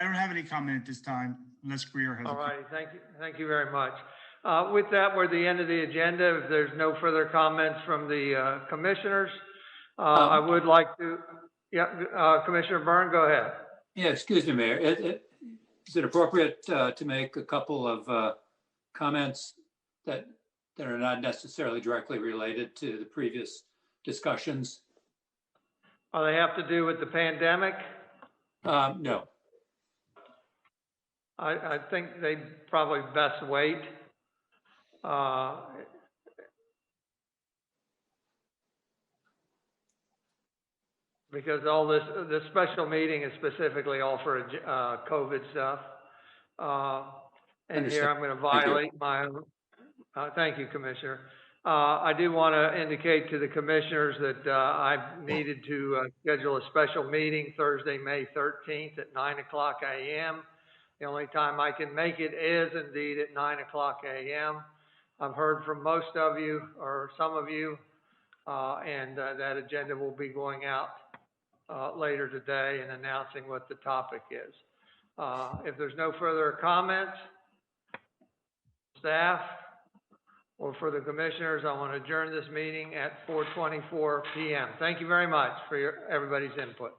I don't have any comment at this time, unless Greer has. All right, thank you very much. With that, we're at the end of the agenda. If there's no further comments from the commissioners, I would like to, Commissioner Byrne, go ahead. Yeah, excuse me, Mayor. Is it appropriate to make a couple of comments that are not necessarily directly related to the previous discussions? They have to do with the pandemic? No. I think they probably best wait. Because all this special meeting is specifically all for COVID stuff. And here I'm going to violate my own. Thank you, Commissioner. I do want to indicate to the commissioners that I've needed to schedule a special meeting Thursday, May 13th at 9:00 a.m. The only time I can make it is indeed at 9:00 a.m. I've heard from most of you or some of you, and that agenda will be going out later today and announcing what the topic is. If there's no further comments, staff, or for the commissioners, I want to adjourn this meeting at 4:24 p.m. Thank you very much for everybody's input.